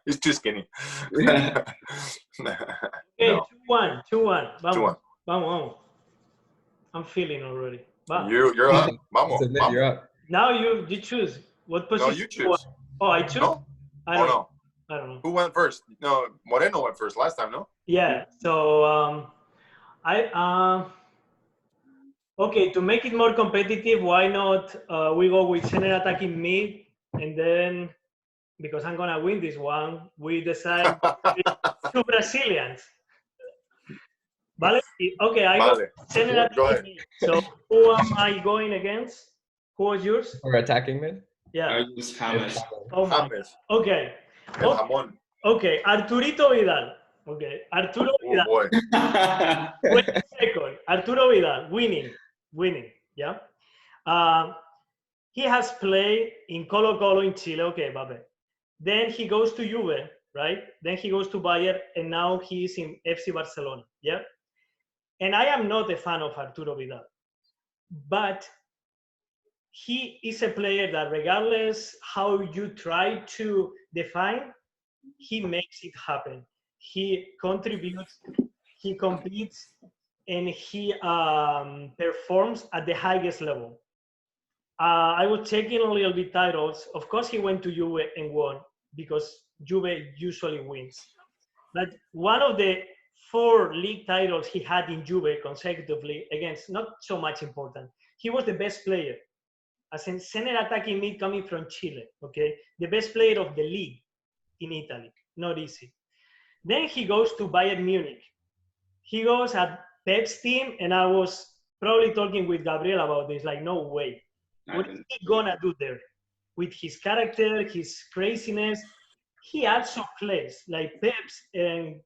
He's too skinny. Okay, No. 2-1. 2-1. 2-1. Vamos. I'm feeling already. You're up. Vamos. You're up. Now you choose. What position? No, you choose. Oh, I choose? No? I don't know. Who went first? No, Moreno went first last time, no? Yeah. So okay, to make it more competitive, why not we go with center attacking mid, and then because I'm gonna win this one, we decide two Brazilians. Vale? Okay, I go center attacking mid. So who am I going against? Who was yours? Or attacking mid? Yeah. Just James. Oh my. Okay. Okay, Arturito Vidal. Okay, Arturo Vidal. Oh boy. Wait a second. Arturo Vidal, winning. Yeah. He has played in Colo-Colo in Chile. Okay, Babe. Then he goes to Juve, right? Then he goes to Bayern, and now he's in FC Barcelona. Yeah. And I am not a fan of Arturo Vidal, but he is a player that regardless how you try to define, he makes it happen. He contributes, he competes, and he performs at the highest level. I was checking a little bit titles. Of course, he went to Juve and won because Juve usually wins. But one of the 4 league titles he had in Juve consecutively against, not so much important. He was the best player. As a center attacking mid coming from Chile, okay? The best player of the league in Italy, not easy. Then he goes to Bayern Munich. He goes at Pep's team, and I was probably talking with Gabriel about this, like, no way. What is he gonna do there? With his character, his craziness, he also plays like Pep's, and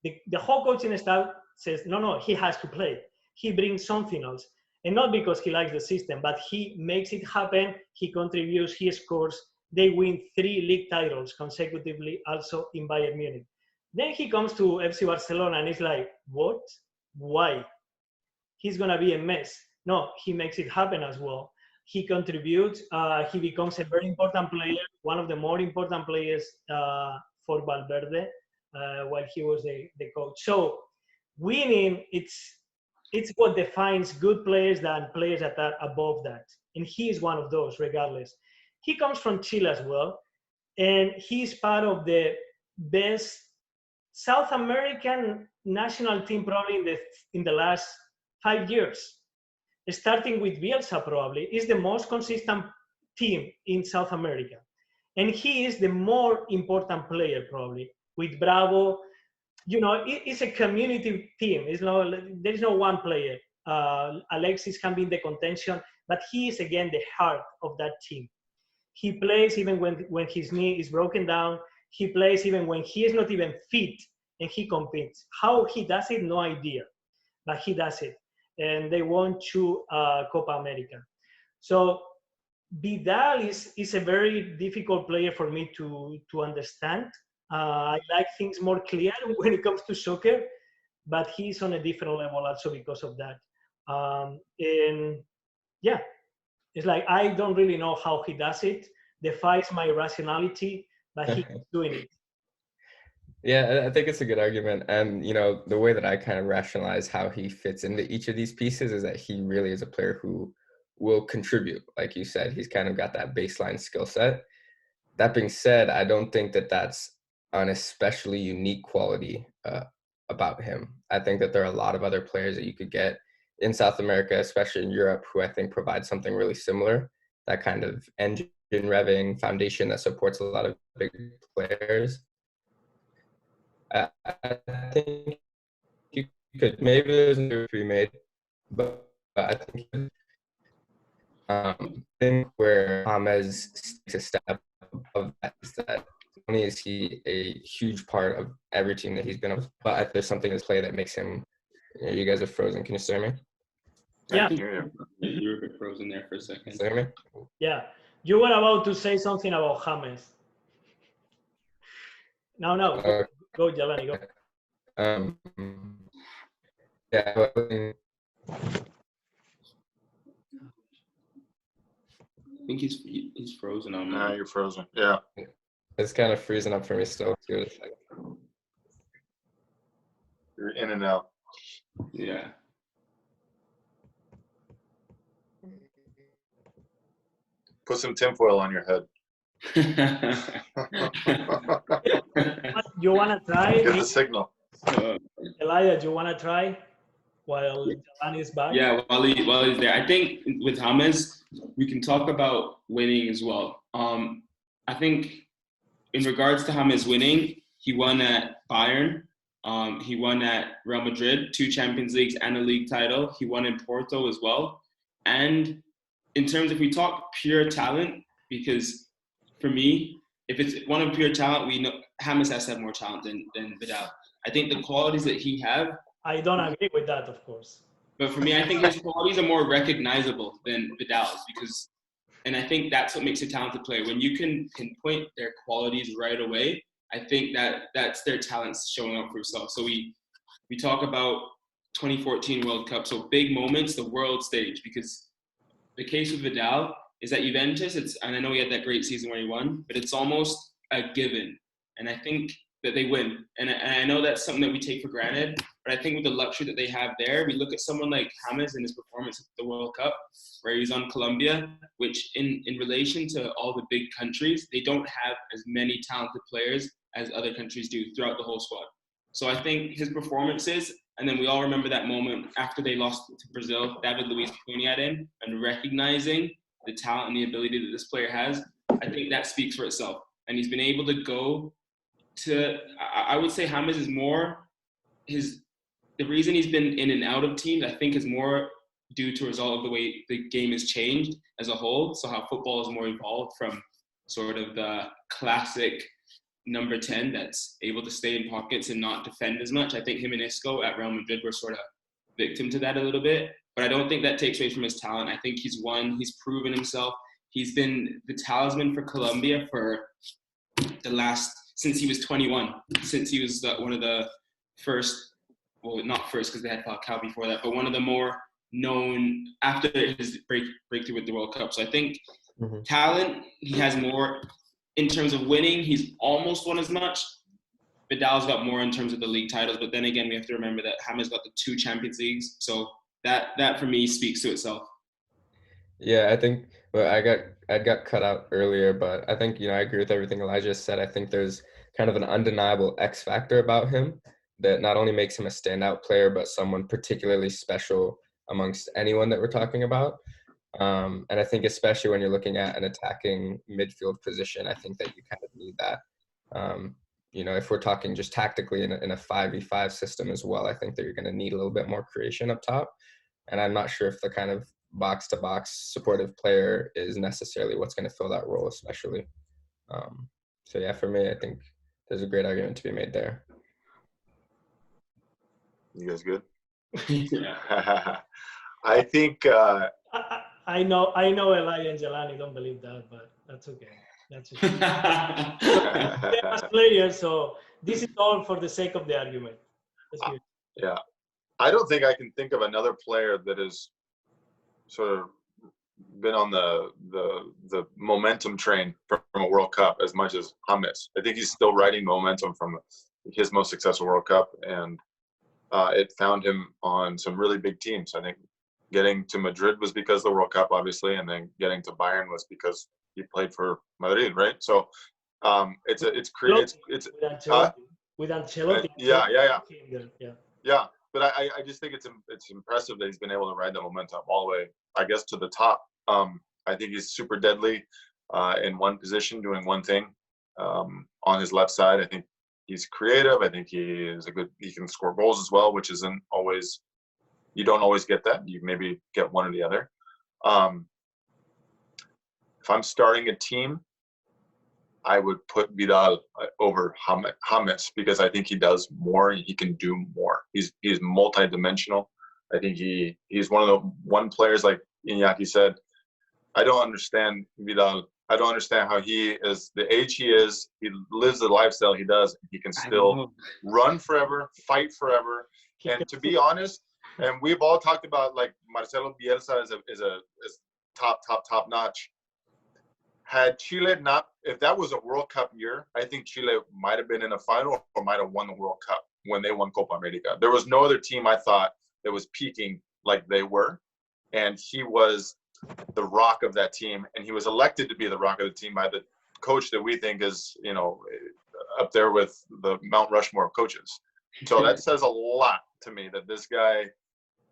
the whole coaching staff says, no, he has to play. He brings something else. And not because he likes the system, but he makes it happen, he contributes, he scores. They win 3 league titles consecutively also in Bayern Munich. Then he comes to FC Barcelona and it's like, what? Why? He's going to be a mess. No, he makes it happen as well. He contributes. He becomes a very important player, one of the more important players for Valverde while he was the coach. So winning, it's what defines good players than players that are above that. And he is one of those, regardless. He comes from Chile as well, and he's part of the best South American national team probably in the last 5 years. Starting with Bielsa probably, is the most consistent team in South America. And he is the more important player probably, with Bravo. It's a community team. There is no one player. Alexis can be in the contention, but he is again the heart of that team. He plays even when his knee is broken down. He plays even when he is not even fit, and he competes. How he does it, no idea, but he does it. And they won 2 Copa America. So Vidal is a very difficult player for me to understand. I like things more clear when it comes to soccer, but he's on a different level also because of that. And yeah, it's like I don't really know how he does it. Defies my rationality, but he's doing it. Yeah, I think it's a good argument. And, the way that I kind of rationalize how he fits into each of these pieces is that he really is a player who will contribute. Like you said, he's kind of got that baseline skill set. That being said, I don't think that that's an especially unique quality about him. I think that there are a lot of other players that you could get in South America, especially in Europe, who I think provide something really similar, that kind of engine revving foundation that supports a lot of big players. I think you could, maybe there's a move to be made, but I think where James takes a step above that is that not only is he a huge part of every team that he's been on, but there's something in his play that makes him. You guys are frozen. Can you hear me? Yeah. You were a bit frozen there for a second. Hear me? Yeah. You were about to say something about James. No. Go, Jelani, go. Yeah. I think he's frozen on me. Nah, you're frozen. Yeah. It's kind of freezing up for me still too. You're in and out. Yeah. Put some tinfoil on your head. You want to try? Get the signal. Elijah, do you want to try while Jelani is back? Yeah, while he's there. I think with James, we can talk about winning as well. I think in regards to James winning, he won at Bayern. He won at Real Madrid, 2 Champions Leagues and a league title. He won in Porto as well. And in terms, if we talk pure talent, because for me, if it's one of pure talent, we know James has to have more talent than Vidal. I think the qualities that he have. I don't agree with that, of course. But for me, I think his qualities are more recognizable than Vidal's because, and I think that's what makes a talented player. When you can pinpoint their qualities right away, I think that's their talents showing up for itself. So we talk about 2014 World Cup, so big moments, the world stage, because the case with Vidal is that Juventus, and I know he had that great season where he won, but it's almost a given. And I think that they win. And I know that's something that we take for granted, but I think with the luxury that they have there, we look at someone like James and his performance at the World Cup, where he's on Colombia, which in relation to all the big countries, they don't have as many talented players as other countries do throughout the whole squad. So I think his performances, and then we all remember that moment after they lost to Brazil, David Luiz pointing at him and recognizing the talent and the ability that this player has. I think that speaks for itself. And he's been able to go to, I would say James is more, the reason he's been in and out of teams, I think is more due to a result of the way the game has changed as a whole. So how football is more evolved from sort of the classic number 10 that's able to stay in pockets and not defend as much. I think him and Isco at Real Madrid were sort of victim to that a little bit, but I don't think that takes away from his talent. I think he's won, he's proven himself. He's been the talisman for Colombia for since he was 21, since he was one of the first, well, not first because they had Falcao before that, but one of the more known after his breakthrough with the World Cup. So I think talent, he has more. In terms of winning, he's almost won as much. Vidal's got more in terms of the league titles, but then again, we have to remember that James got the 2 Champions Leagues. So that for me speaks to itself. Yeah, I think I got cut out earlier, but I think, I agree with everything Elijah said. I think there's kind of an undeniable X factor about him that not only makes him a standout player, but someone particularly special amongst anyone that we're talking about. And I think especially when you're looking at an attacking midfield position, I think that you kind of need that. If we're talking just tactically in a 5v5 system as well, I think that you're going to need a little bit more creation up top. And I'm not sure if the kind of box-to-box supportive player is necessarily what's going to fill that role, especially. So yeah, for me, I think there's a great argument to be made there. You guys good? Yeah. I think I know Elijah and Jelani don't believe that, but that's okay. That's okay. They're as players, so this is all for the sake of the argument. Yeah. I don't think I can think of another player that has sort of been on the momentum train from a World Cup as much as James. I think he's still riding momentum from his most successful World Cup, and it found him on some really big teams. I think Getting to Madrid was because of the World Cup, obviously, and then getting to Bayern was because he played for Madrid, right? So it's with Ancelotti. With Ancelotti. Yeah. Yeah. Yeah, but I just think it's impressive that he's been able to ride that momentum all the way, I guess, to the top. I think he's super deadly in one position, doing one thing on his left side. I think he's creative. I think he can score goals as well, which isn't always, you don't always get that. You maybe get one or the other. If I'm starting a team, I would put Vidal over James because I think he does more and he can do more. He's multi-dimensional. I think he's one of the players, like Iñaki said. I don't understand Vidal. I don't understand how he is the age he is. He lives the lifestyle he does. He can still run forever, fight forever. And to be honest, and we've all talked about like Marcelo Bielsa is top notch. Had Chile not, if that was a World Cup year, I think Chile might have been in a final or might have won the World Cup when they won Copa America. There was no other team I thought that was peaking like they were. And he was the rock of that team. And he was elected to be the rock of the team by the coach that we think is, up there with the Mount Rushmore of coaches. So that says a lot to me that this guy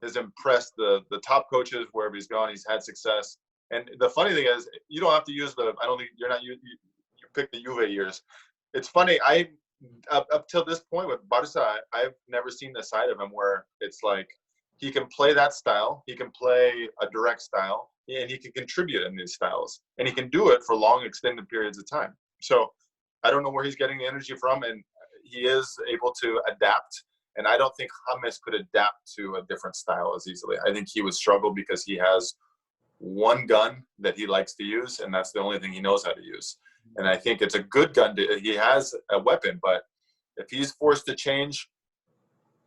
has impressed the top coaches wherever he's gone. He's had success. And the funny thing is, you don't have to use I don't think you pick the Juve years. It's funny, up till this point with Barca, I've never seen the side of him where it's like he can play that style, he can play a direct style, and he can contribute in these styles. And he can do it for long, extended periods of time. So I don't know where he's getting the energy from, and he is able to adapt. And I don't think James could adapt to a different style as easily. I think he would struggle because he has one gun that he likes to use, and that's the only thing he knows how to use. And I think it's a good gun. He has a weapon, but if he's forced to change,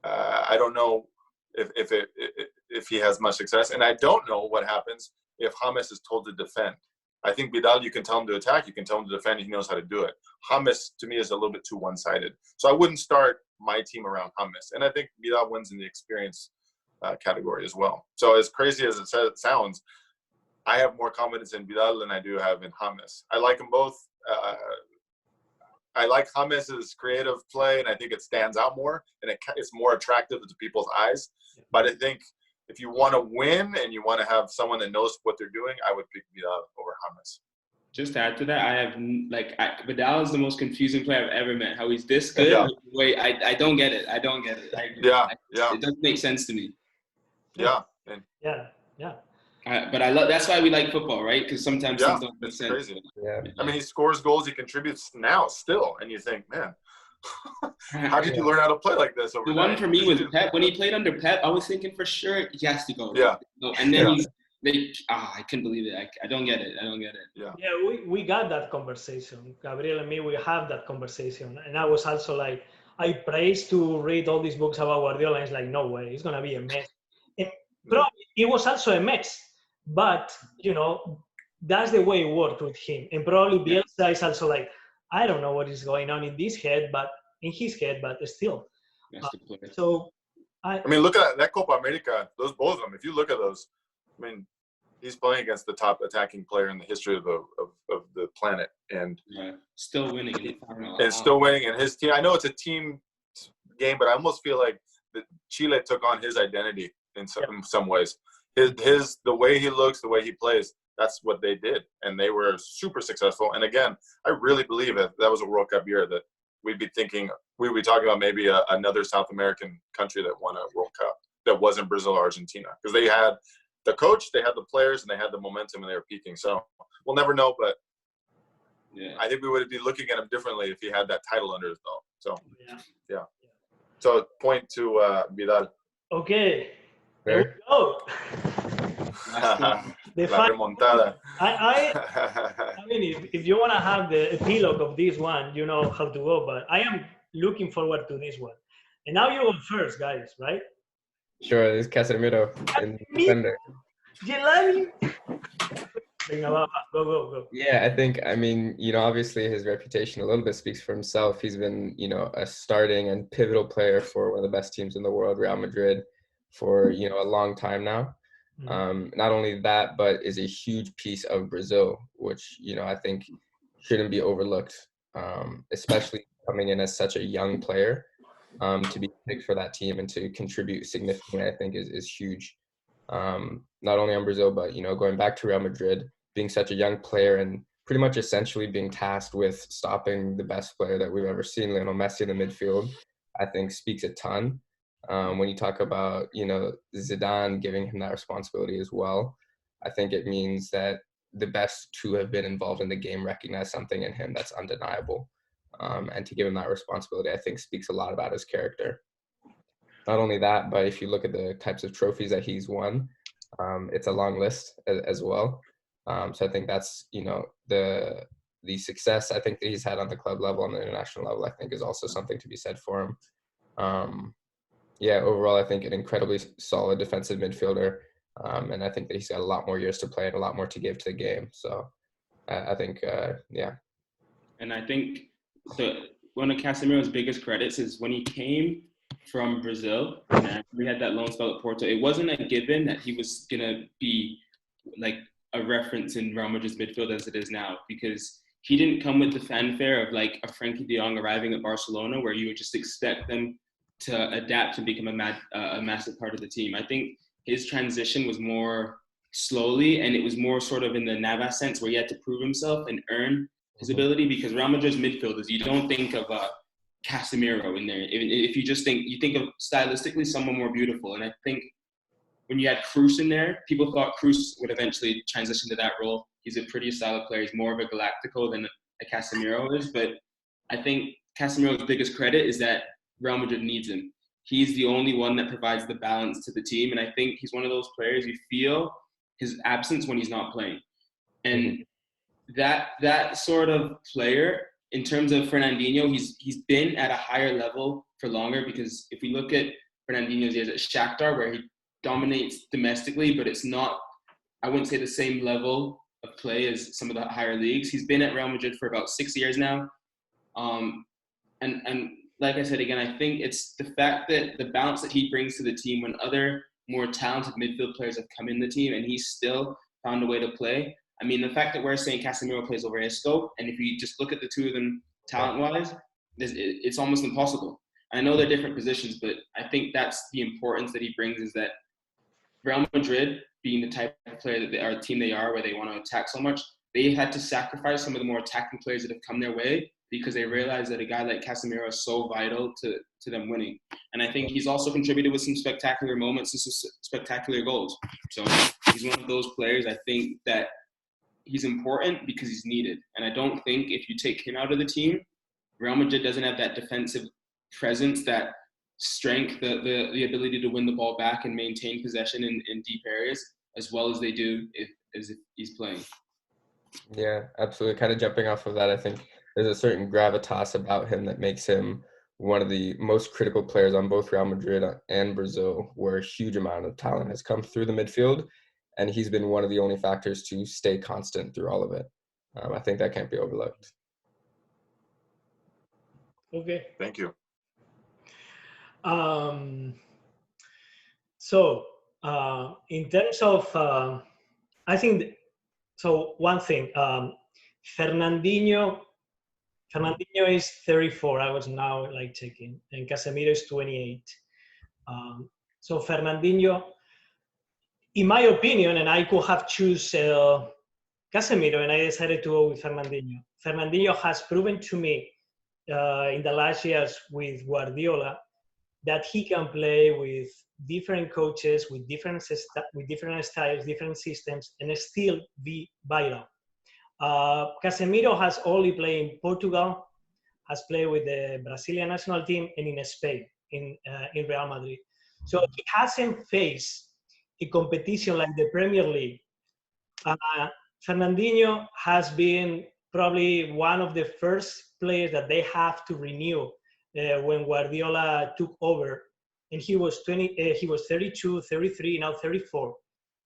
I don't know if he has much success. And I don't know what happens if James is told to defend. I think Vidal, you can tell him to attack, you can tell him to defend, he knows how to do it. James, to me, is a little bit too one-sided. So I wouldn't start my team around James. And I think Vidal wins in the experience category as well. So as crazy as it sounds, I have more confidence in Vidal than I do have in James. I like them both. I like James's creative play, and I think it stands out more, and it's more attractive to people's eyes. But I think if you want to win and you want to have someone that knows what they're doing, I would pick Vidal over James. Just to add to that, Vidal is the most confusing player I've ever met. How he's this good? Yeah. Wait, I don't get it. Yeah. It doesn't make sense to me. Yeah. But I love. That's why we like football, right? Because sometimes things don't make sense. Crazy. Yeah. I mean, he scores goals, he contributes now still, and you think, man, how did you learn how to play like this overnight? The one for me was Pep. When he played under Pep, I was thinking for sure he has to go. Yeah. And then I couldn't believe it. I don't get it. Yeah. Yeah, we got that conversation. Gabriel and me, we have that conversation. And I was also like, I praised to read all these books about Guardiola, and it's like, no way, it's going to be a mess. And probably it was also a mess. But, that's the way it worked with him. And probably Bielsa is also like, I don't know what is going on in his head, but still. So, I mean, look at that Copa America, both of them. If you look at those, I mean, he's playing against the top attacking player in the history of the planet. And still winning. Still winning. And his team, I know it's a team game, but I almost feel like Chile took on his identity in some ways. The way he looks, the way he plays, that's what they did, and they were super successful. And again, I really believe that was a World Cup year that we'd be talking about maybe another South American country that won a World Cup that wasn't Brazil or Argentina, because they had the coach, they had the players, and they had the momentum, and they were peaking. So we'll never know, but I think we would be looking at him differently if he had that title under his belt. So yeah. So point to Vidal. Okay. There we go. The remontada. I mean, if you want to have the epilogue of this one, you know how to go, but I am looking forward to this one. And now you go first, guys, right? Sure, this is Casemiro in defender. Go. Yeah, I mean, obviously his reputation a little bit speaks for himself. He's been, a starting and pivotal player for one of the best teams in the world, Real Madrid, for, a long time now. Not only that, but is a huge piece of Brazil, which, I think shouldn't be overlooked, especially coming in as such a young player. To be picked for that team and to contribute significantly, I think is huge. Not only on Brazil, but, going back to Real Madrid, being such a young player and pretty much essentially being tasked with stopping the best player that we've ever seen, Lionel Messi, in the midfield, I think speaks a ton. When you talk about, Zidane giving him that responsibility as well, I think it means that the best to have been involved in the game recognize something in him that's undeniable. And to give him that responsibility, I think speaks a lot about his character. Not only that, but if you look at the types of trophies that he's won, it's a long list as well. So I think that's, the success I think that he's had on the club level, on the international level, I think is also something to be said for him. Overall, I think an incredibly solid defensive midfielder. And I think that he's got a lot more years to play and a lot more to give to the game. So I think, yeah. And I think one of Casemiro's biggest credits is when he came from Brazil and we had that loan spell at Porto, it wasn't a given that he was going to be like a reference in Real Madrid's midfield as it is now, because he didn't come with the fanfare of like a Frankie de Jong arriving at Barcelona where you would just expect them to adapt and become a massive part of the team. I think his transition was more slowly, and it was more sort of in the Navas sense where he had to prove himself and earn his ability, because Real Madrid's midfielders, you don't think of Casemiro in there. If you just think of stylistically someone more beautiful. And I think when you had Kroos in there, people thought Kroos would eventually transition to that role. He's a pretty solid player. He's more of a Galactico than a Casemiro is. But I think Casemiro's biggest credit is that Real Madrid needs him. He's the only one that provides the balance to the team. And I think he's one of those players you feel his absence when he's not playing. And that sort of player, in terms of Fernandinho, he's been at a higher level for longer, because if we look at Fernandinho's years at Shakhtar, where he dominates domestically, but it's not, I wouldn't say the same level of play as some of the higher leagues. He's been at Real Madrid for about 6 years now. And like I said, again, I think it's the fact that the balance that he brings to the team when other more talented midfield players have come in the team and he's still found a way to play. I mean, the fact that we're saying Casemiro plays over Isco, and if you just look at the two of them talent-wise, it's almost impossible. I know they're different positions, but I think that's the importance that he brings, is that Real Madrid, being the type of player that they are, team they are, where they want to attack so much, they had to sacrifice some of the more attacking players that have come their way because they realized that a guy like Casemiro is so vital to them winning. And I think he's also contributed with some spectacular moments and some spectacular goals. So he's one of those players, I think, that he's important because he's needed. And I don't think if you take him out of the team, Real Madrid doesn't have that defensive presence, that strength, the ability to win the ball back and maintain possession in deep areas as well as they do if he's playing. Yeah, absolutely. Kind of jumping off of that, I think there's a certain gravitas about him that makes him one of the most critical players on both Real Madrid and Brazil, where a huge amount of talent has come through the midfield, and he's been one of the only factors to stay constant through all of it. I think that can't be overlooked. Okay. Thank you. So in terms of, I think, so one thing, Fernandinho is 34. I was now like checking, and Casemiro is 28. So Fernandinho, in my opinion, and I could have choose Casemiro, and I decided to go with Fernandinho. Fernandinho has proven to me in the last years with Guardiola that he can play with different coaches, with different styles, different systems, and still be vital. Casemiro has only played in Portugal, has played with the Brazilian national team, and in Spain, in Real Madrid. So he hasn't faced a competition like the Premier League. Fernandinho has been probably one of the first players that they have to renew when Guardiola took over, and he was 32, 33, now 34,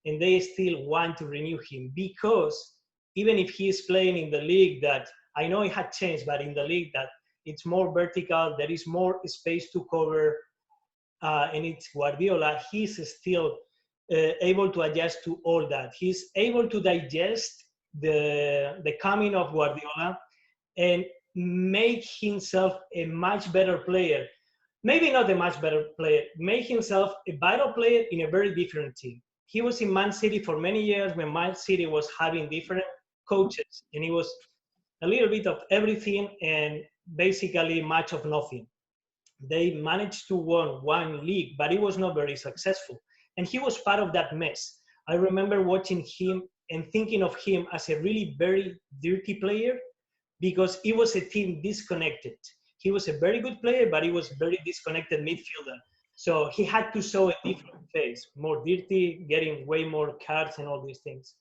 and they still want to renew him, because even if he is playing in the league that, I know it had changed, but in the league that it's more vertical, there is more space to cover, and it's Guardiola, he's still able to adjust to all that. He's able to digest the coming of Guardiola and make himself a much better player. Maybe not a much better player, make himself a vital player in a very different team. He was in Man City for many years when Man City was having different coaches, and he was a little bit of everything and basically much of nothing. They managed to win one league, but it was not very successful. And he was part of that mess. I remember watching him and thinking of him as a really very dirty player because it was a team disconnected. He was a very good player, but he was very disconnected midfielder. So he had to show a different face, more dirty, getting way more cards and all these things.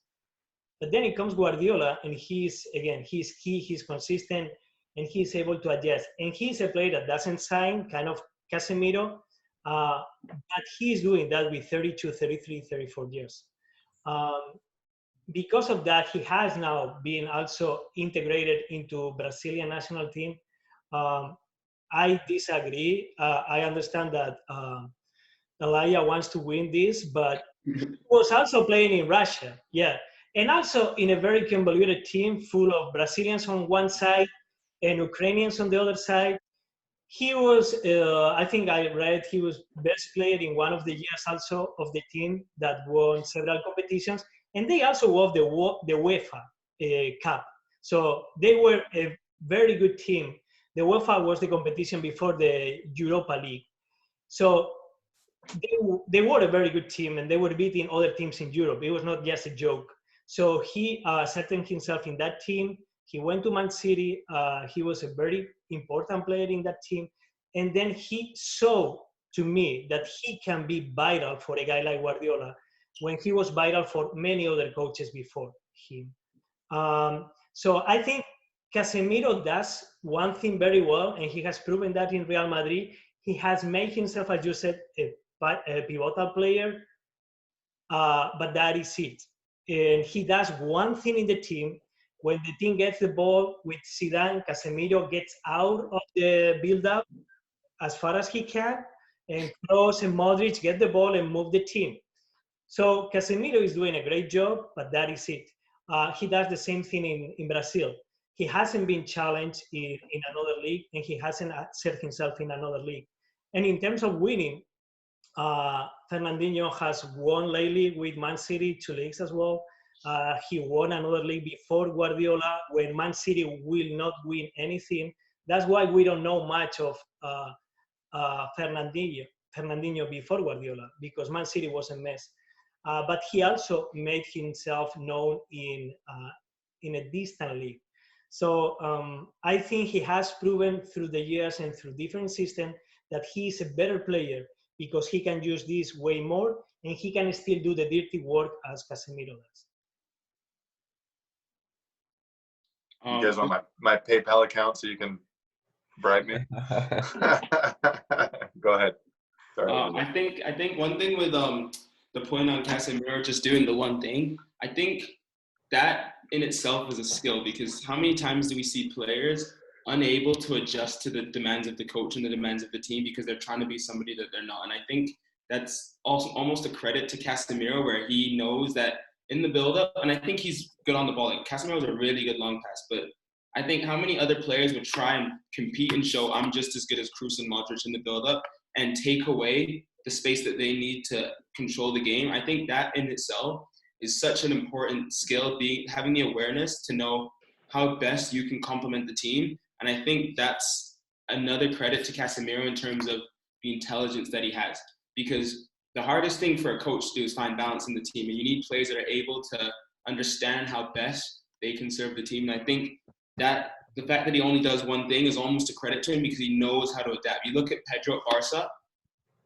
But then it comes Guardiola, and he's key, he's consistent, and he's able to adjust. And he's a player that doesn't sign, kind of Casemiro, but he's doing that with 32, 33, 34 years. Because of that, he has now been also integrated into Brazilian national team. I disagree. I understand that Elia wants to win this, but he was also playing in Russia. Yeah. And also in a very convoluted team full of Brazilians on one side and Ukrainians on the other side. He was, I think I read, he was best player in one of the years also of the team that won several competitions. And they also won the UEFA Cup. So they were a very good team. The UEFA was the competition before the Europa League. So they were a very good team, and they were beating other teams in Europe. It was not just a joke. So he settled himself in that team. He went to Man City. He was a very important player in that team. And then he saw to me that he can be vital for a guy like Guardiola when he was vital for many other coaches before him. So I think Casemiro does one thing very well, and he has proven that in Real Madrid. He has made himself, as you said, a pivotal player, but that is it. And he does one thing in the team. When the team gets the ball with Zidane, Casemiro gets out of the build-up as far as he can, and Kroos and Modric get the ball and move the team. So Casemiro is doing a great job, but that is it. He does the same thing in Brazil. He hasn't been challenged in another league, and he hasn't set himself in another league. And in terms of winning, Fernandinho has won lately with Man City 2 leagues as well. He won another league before Guardiola when Man City will not win anything. That's why we don't know much of Fernandinho before Guardiola, because Man City was a mess. But he also made himself known in a distant league. So I think he has proven through the years and through different systems that he is a better player because he can use this way more, and he can still do the dirty work as Casemiro does. You guys want my PayPal account so you can bribe me? Go ahead. Sorry. I think one thing with the point on Casemiro just doing the one thing, I think that in itself is a skill, because how many times do we see players unable to adjust to the demands of the coach and the demands of the team because they're trying to be somebody that they're not? And I think that's also almost a credit to Casemiro, where he knows that in the build-up, and I think he's good on the ball. Like, Casemiro is a really good long pass, but I think how many other players would try and compete and show I'm just as good as Kroos and Modric in the build-up and take away the space that they need to control the game? I think that in itself is such an important skill, having the awareness to know how best you can complement the team. And I think that's another credit to Casemiro in terms of the intelligence that he has. Because the hardest thing for a coach to do is find balance in the team. And you need players that are able to understand how best they can serve the team. And I think that the fact that he only does one thing is almost a credit to him, because he knows how to adapt. You look at Pedro at Barca,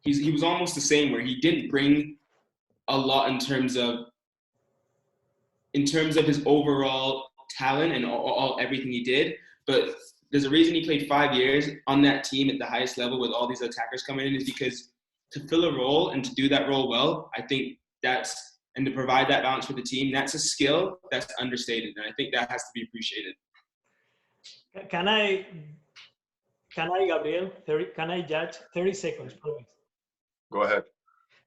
he was almost the same, where he didn't bring a lot in terms of his overall talent and everything he did, but there's a reason he played 5 years on that team at the highest level with all these attackers coming in, is because to fill a role and to do that role well, I think and to provide that balance for the team, that's a skill that's understated, and I think that has to be appreciated. Can I, Gabriel? Can I judge? 30 seconds, please. Go ahead.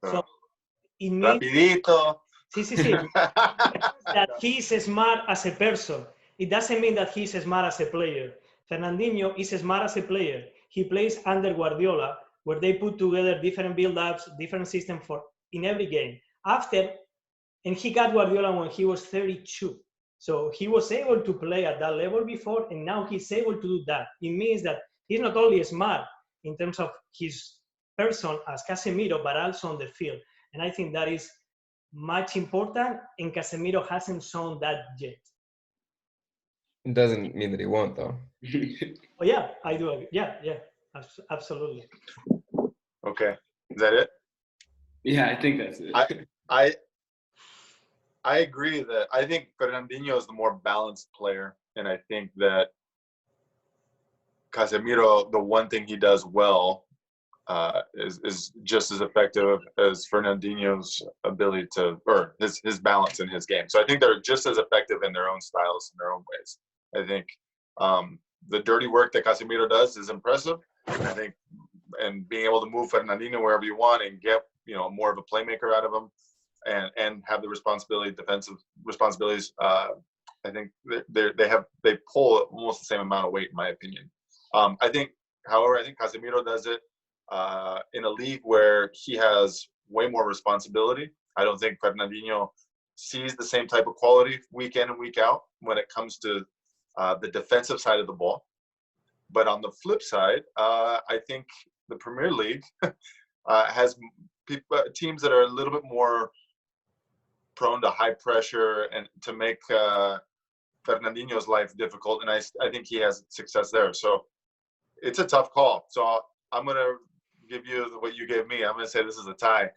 So it means Rapidito. sí. That he's smart as a person. It doesn't mean that he's smart as a player. Fernandinho is smart as a player. He plays under Guardiola, where they put together different build-ups, different systems for in every game. And he got Guardiola when he was 32. So he was able to play at that level before, and now he's able to do that. It means that he's not only smart in terms of his person as Casemiro, but also on the field. And I think that is much important, and Casemiro hasn't shown that yet. It doesn't mean that he won't, though. Oh yeah, I do agree. Yeah, absolutely. Okay, is that it? Yeah, I think that's it. I agree that I think Fernandinho is the more balanced player, and I think that Casemiro, the one thing he does well, is just as effective as Fernandinho's ability to, or his balance in his game. So I think they're just as effective in their own styles, in their own ways. I think the dirty work that Casemiro does is impressive. I think, and being able to move Fernandinho wherever you want and get more of a playmaker out of him, and have the defensive responsibilities. I think they pull almost the same amount of weight, in my opinion. I think Casemiro does it in a league where he has way more responsibility. I don't think Fernandinho sees the same type of quality week in and week out when it comes to the defensive side of the ball. But on the flip side, I think the Premier League has teams that are a little bit more prone to high pressure and to make Fernandinho's life difficult. And I think he has success there. So it's a tough call. So I'm going to give you what you gave me. I'm going to say this is a tie.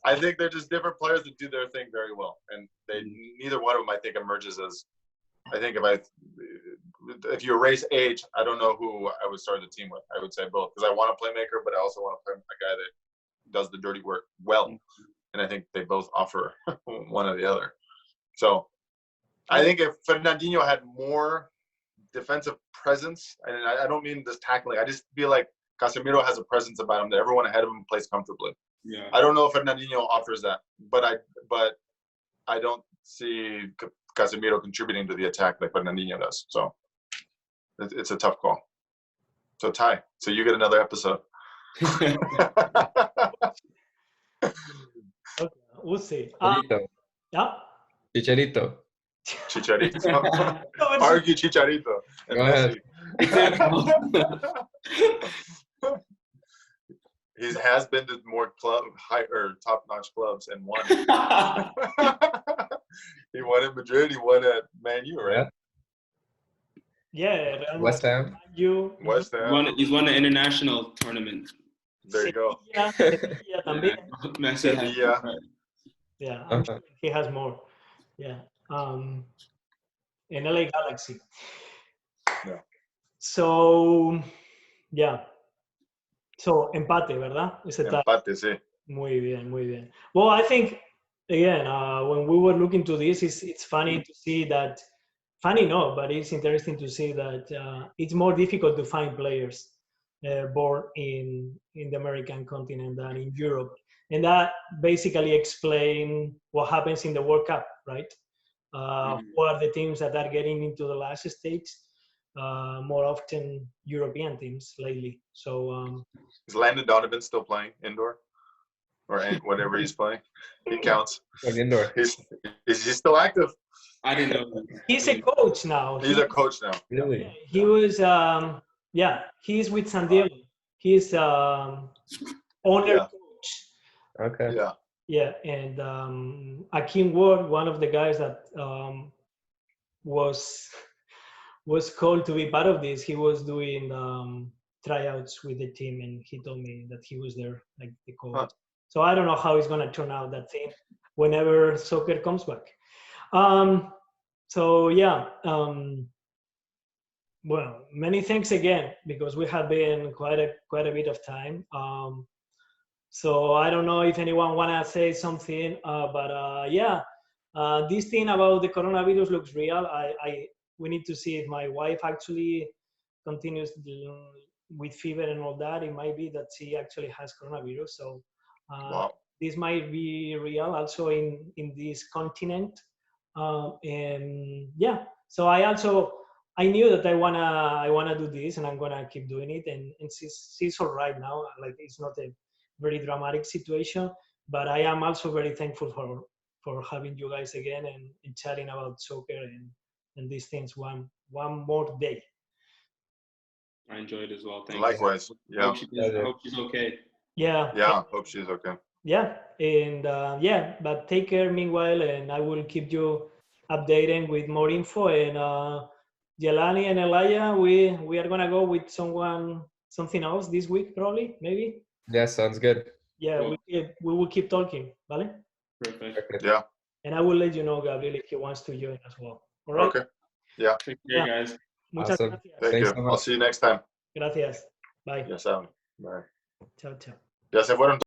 I think they're just different players that do their thing very well. And neither one of them, I think, emerges as, I think if you erase age, I don't know who I would start the team with. I would say both, because I want a playmaker, but I also want to play a guy that does the dirty work well. And I think they both offer one or the other. So I think if Fernandinho had more defensive presence, and I don't mean this tackling, I just feel like Casemiro has a presence about him that everyone ahead of him plays comfortably. Yeah. I don't know if Fernandinho offers that, but I don't see Casemiro contributing to the attack like Fernandinho does. So it's a tough call. So tie. So you get another episode. Okay, we'll see. Chicharito. Yeah. Chicharito. Argue Chicharito. And Go ahead. He has been to more top-notch clubs and won. He won in Madrid. He won at Man U, right? Yeah. West Ham. West Ham. He's won an international tournament. There you go. Sevilla también. Sevilla. Yeah, I'm sure he has more. Yeah. In LA Galaxy. Yeah. So, yeah. So, empate, ¿verdad? Empate, sí. Muy bien. Well, I think, again, when we were looking to this, it's funny to see that, funny no, but it's interesting to see that it's more difficult to find players born in the American continent than in Europe. And that basically explains what happens in the World Cup, right? Who are the teams that are getting into the last stage? More often European teams lately. So is Landon Donovan still playing indoor, or whatever he's playing? He counts. Indoor. Is he still active? I didn't know. he's a coach now. He's a coach now. Really? He was he's with San Diego. He's owner coach. Okay. Yeah. And Akeem Ward, one of the guys that was called to be part of this, he was doing tryouts with the team, and he told me that he was there, like the coach. Huh. So I don't know how it's gonna turn out, that thing, whenever soccer comes back. Well, many thanks again, because we have been quite a bit of time. So I don't know if anyone wanna say something, but this thing about the coronavirus looks real. We need to see if my wife actually continues with fever and all that, it might be that she actually has coronavirus. So Wow. this might be real also in this continent. And yeah, so I knew that I wanna do this, and I'm gonna keep doing it. And she's all right now. Like, it's not a very dramatic situation, but I am also very thankful for having you guys again and chatting about soccer and these things one more day. I enjoyed it as well. Thanks. Likewise. Yeah. I hope she's okay. Yeah. Yeah. Hope she's okay. Yeah, and but take care meanwhile, and I will keep you updated with more info. And Jelani and Elijah, we are gonna go with something else this week, probably, maybe. Yeah, sounds good. Yeah, Cool. we will keep talking, ¿vale? Perfect. Yeah. And I will let you know, Gabriel, if he wants to join as well. All right. Okay. Yeah. Take care, guys. Muchas Awesome. gracias. Thank Thanks you. so I'll much. see you next time. Gracias. Bye. Ya saben. Bye. Chao, chao. Ya se fueron.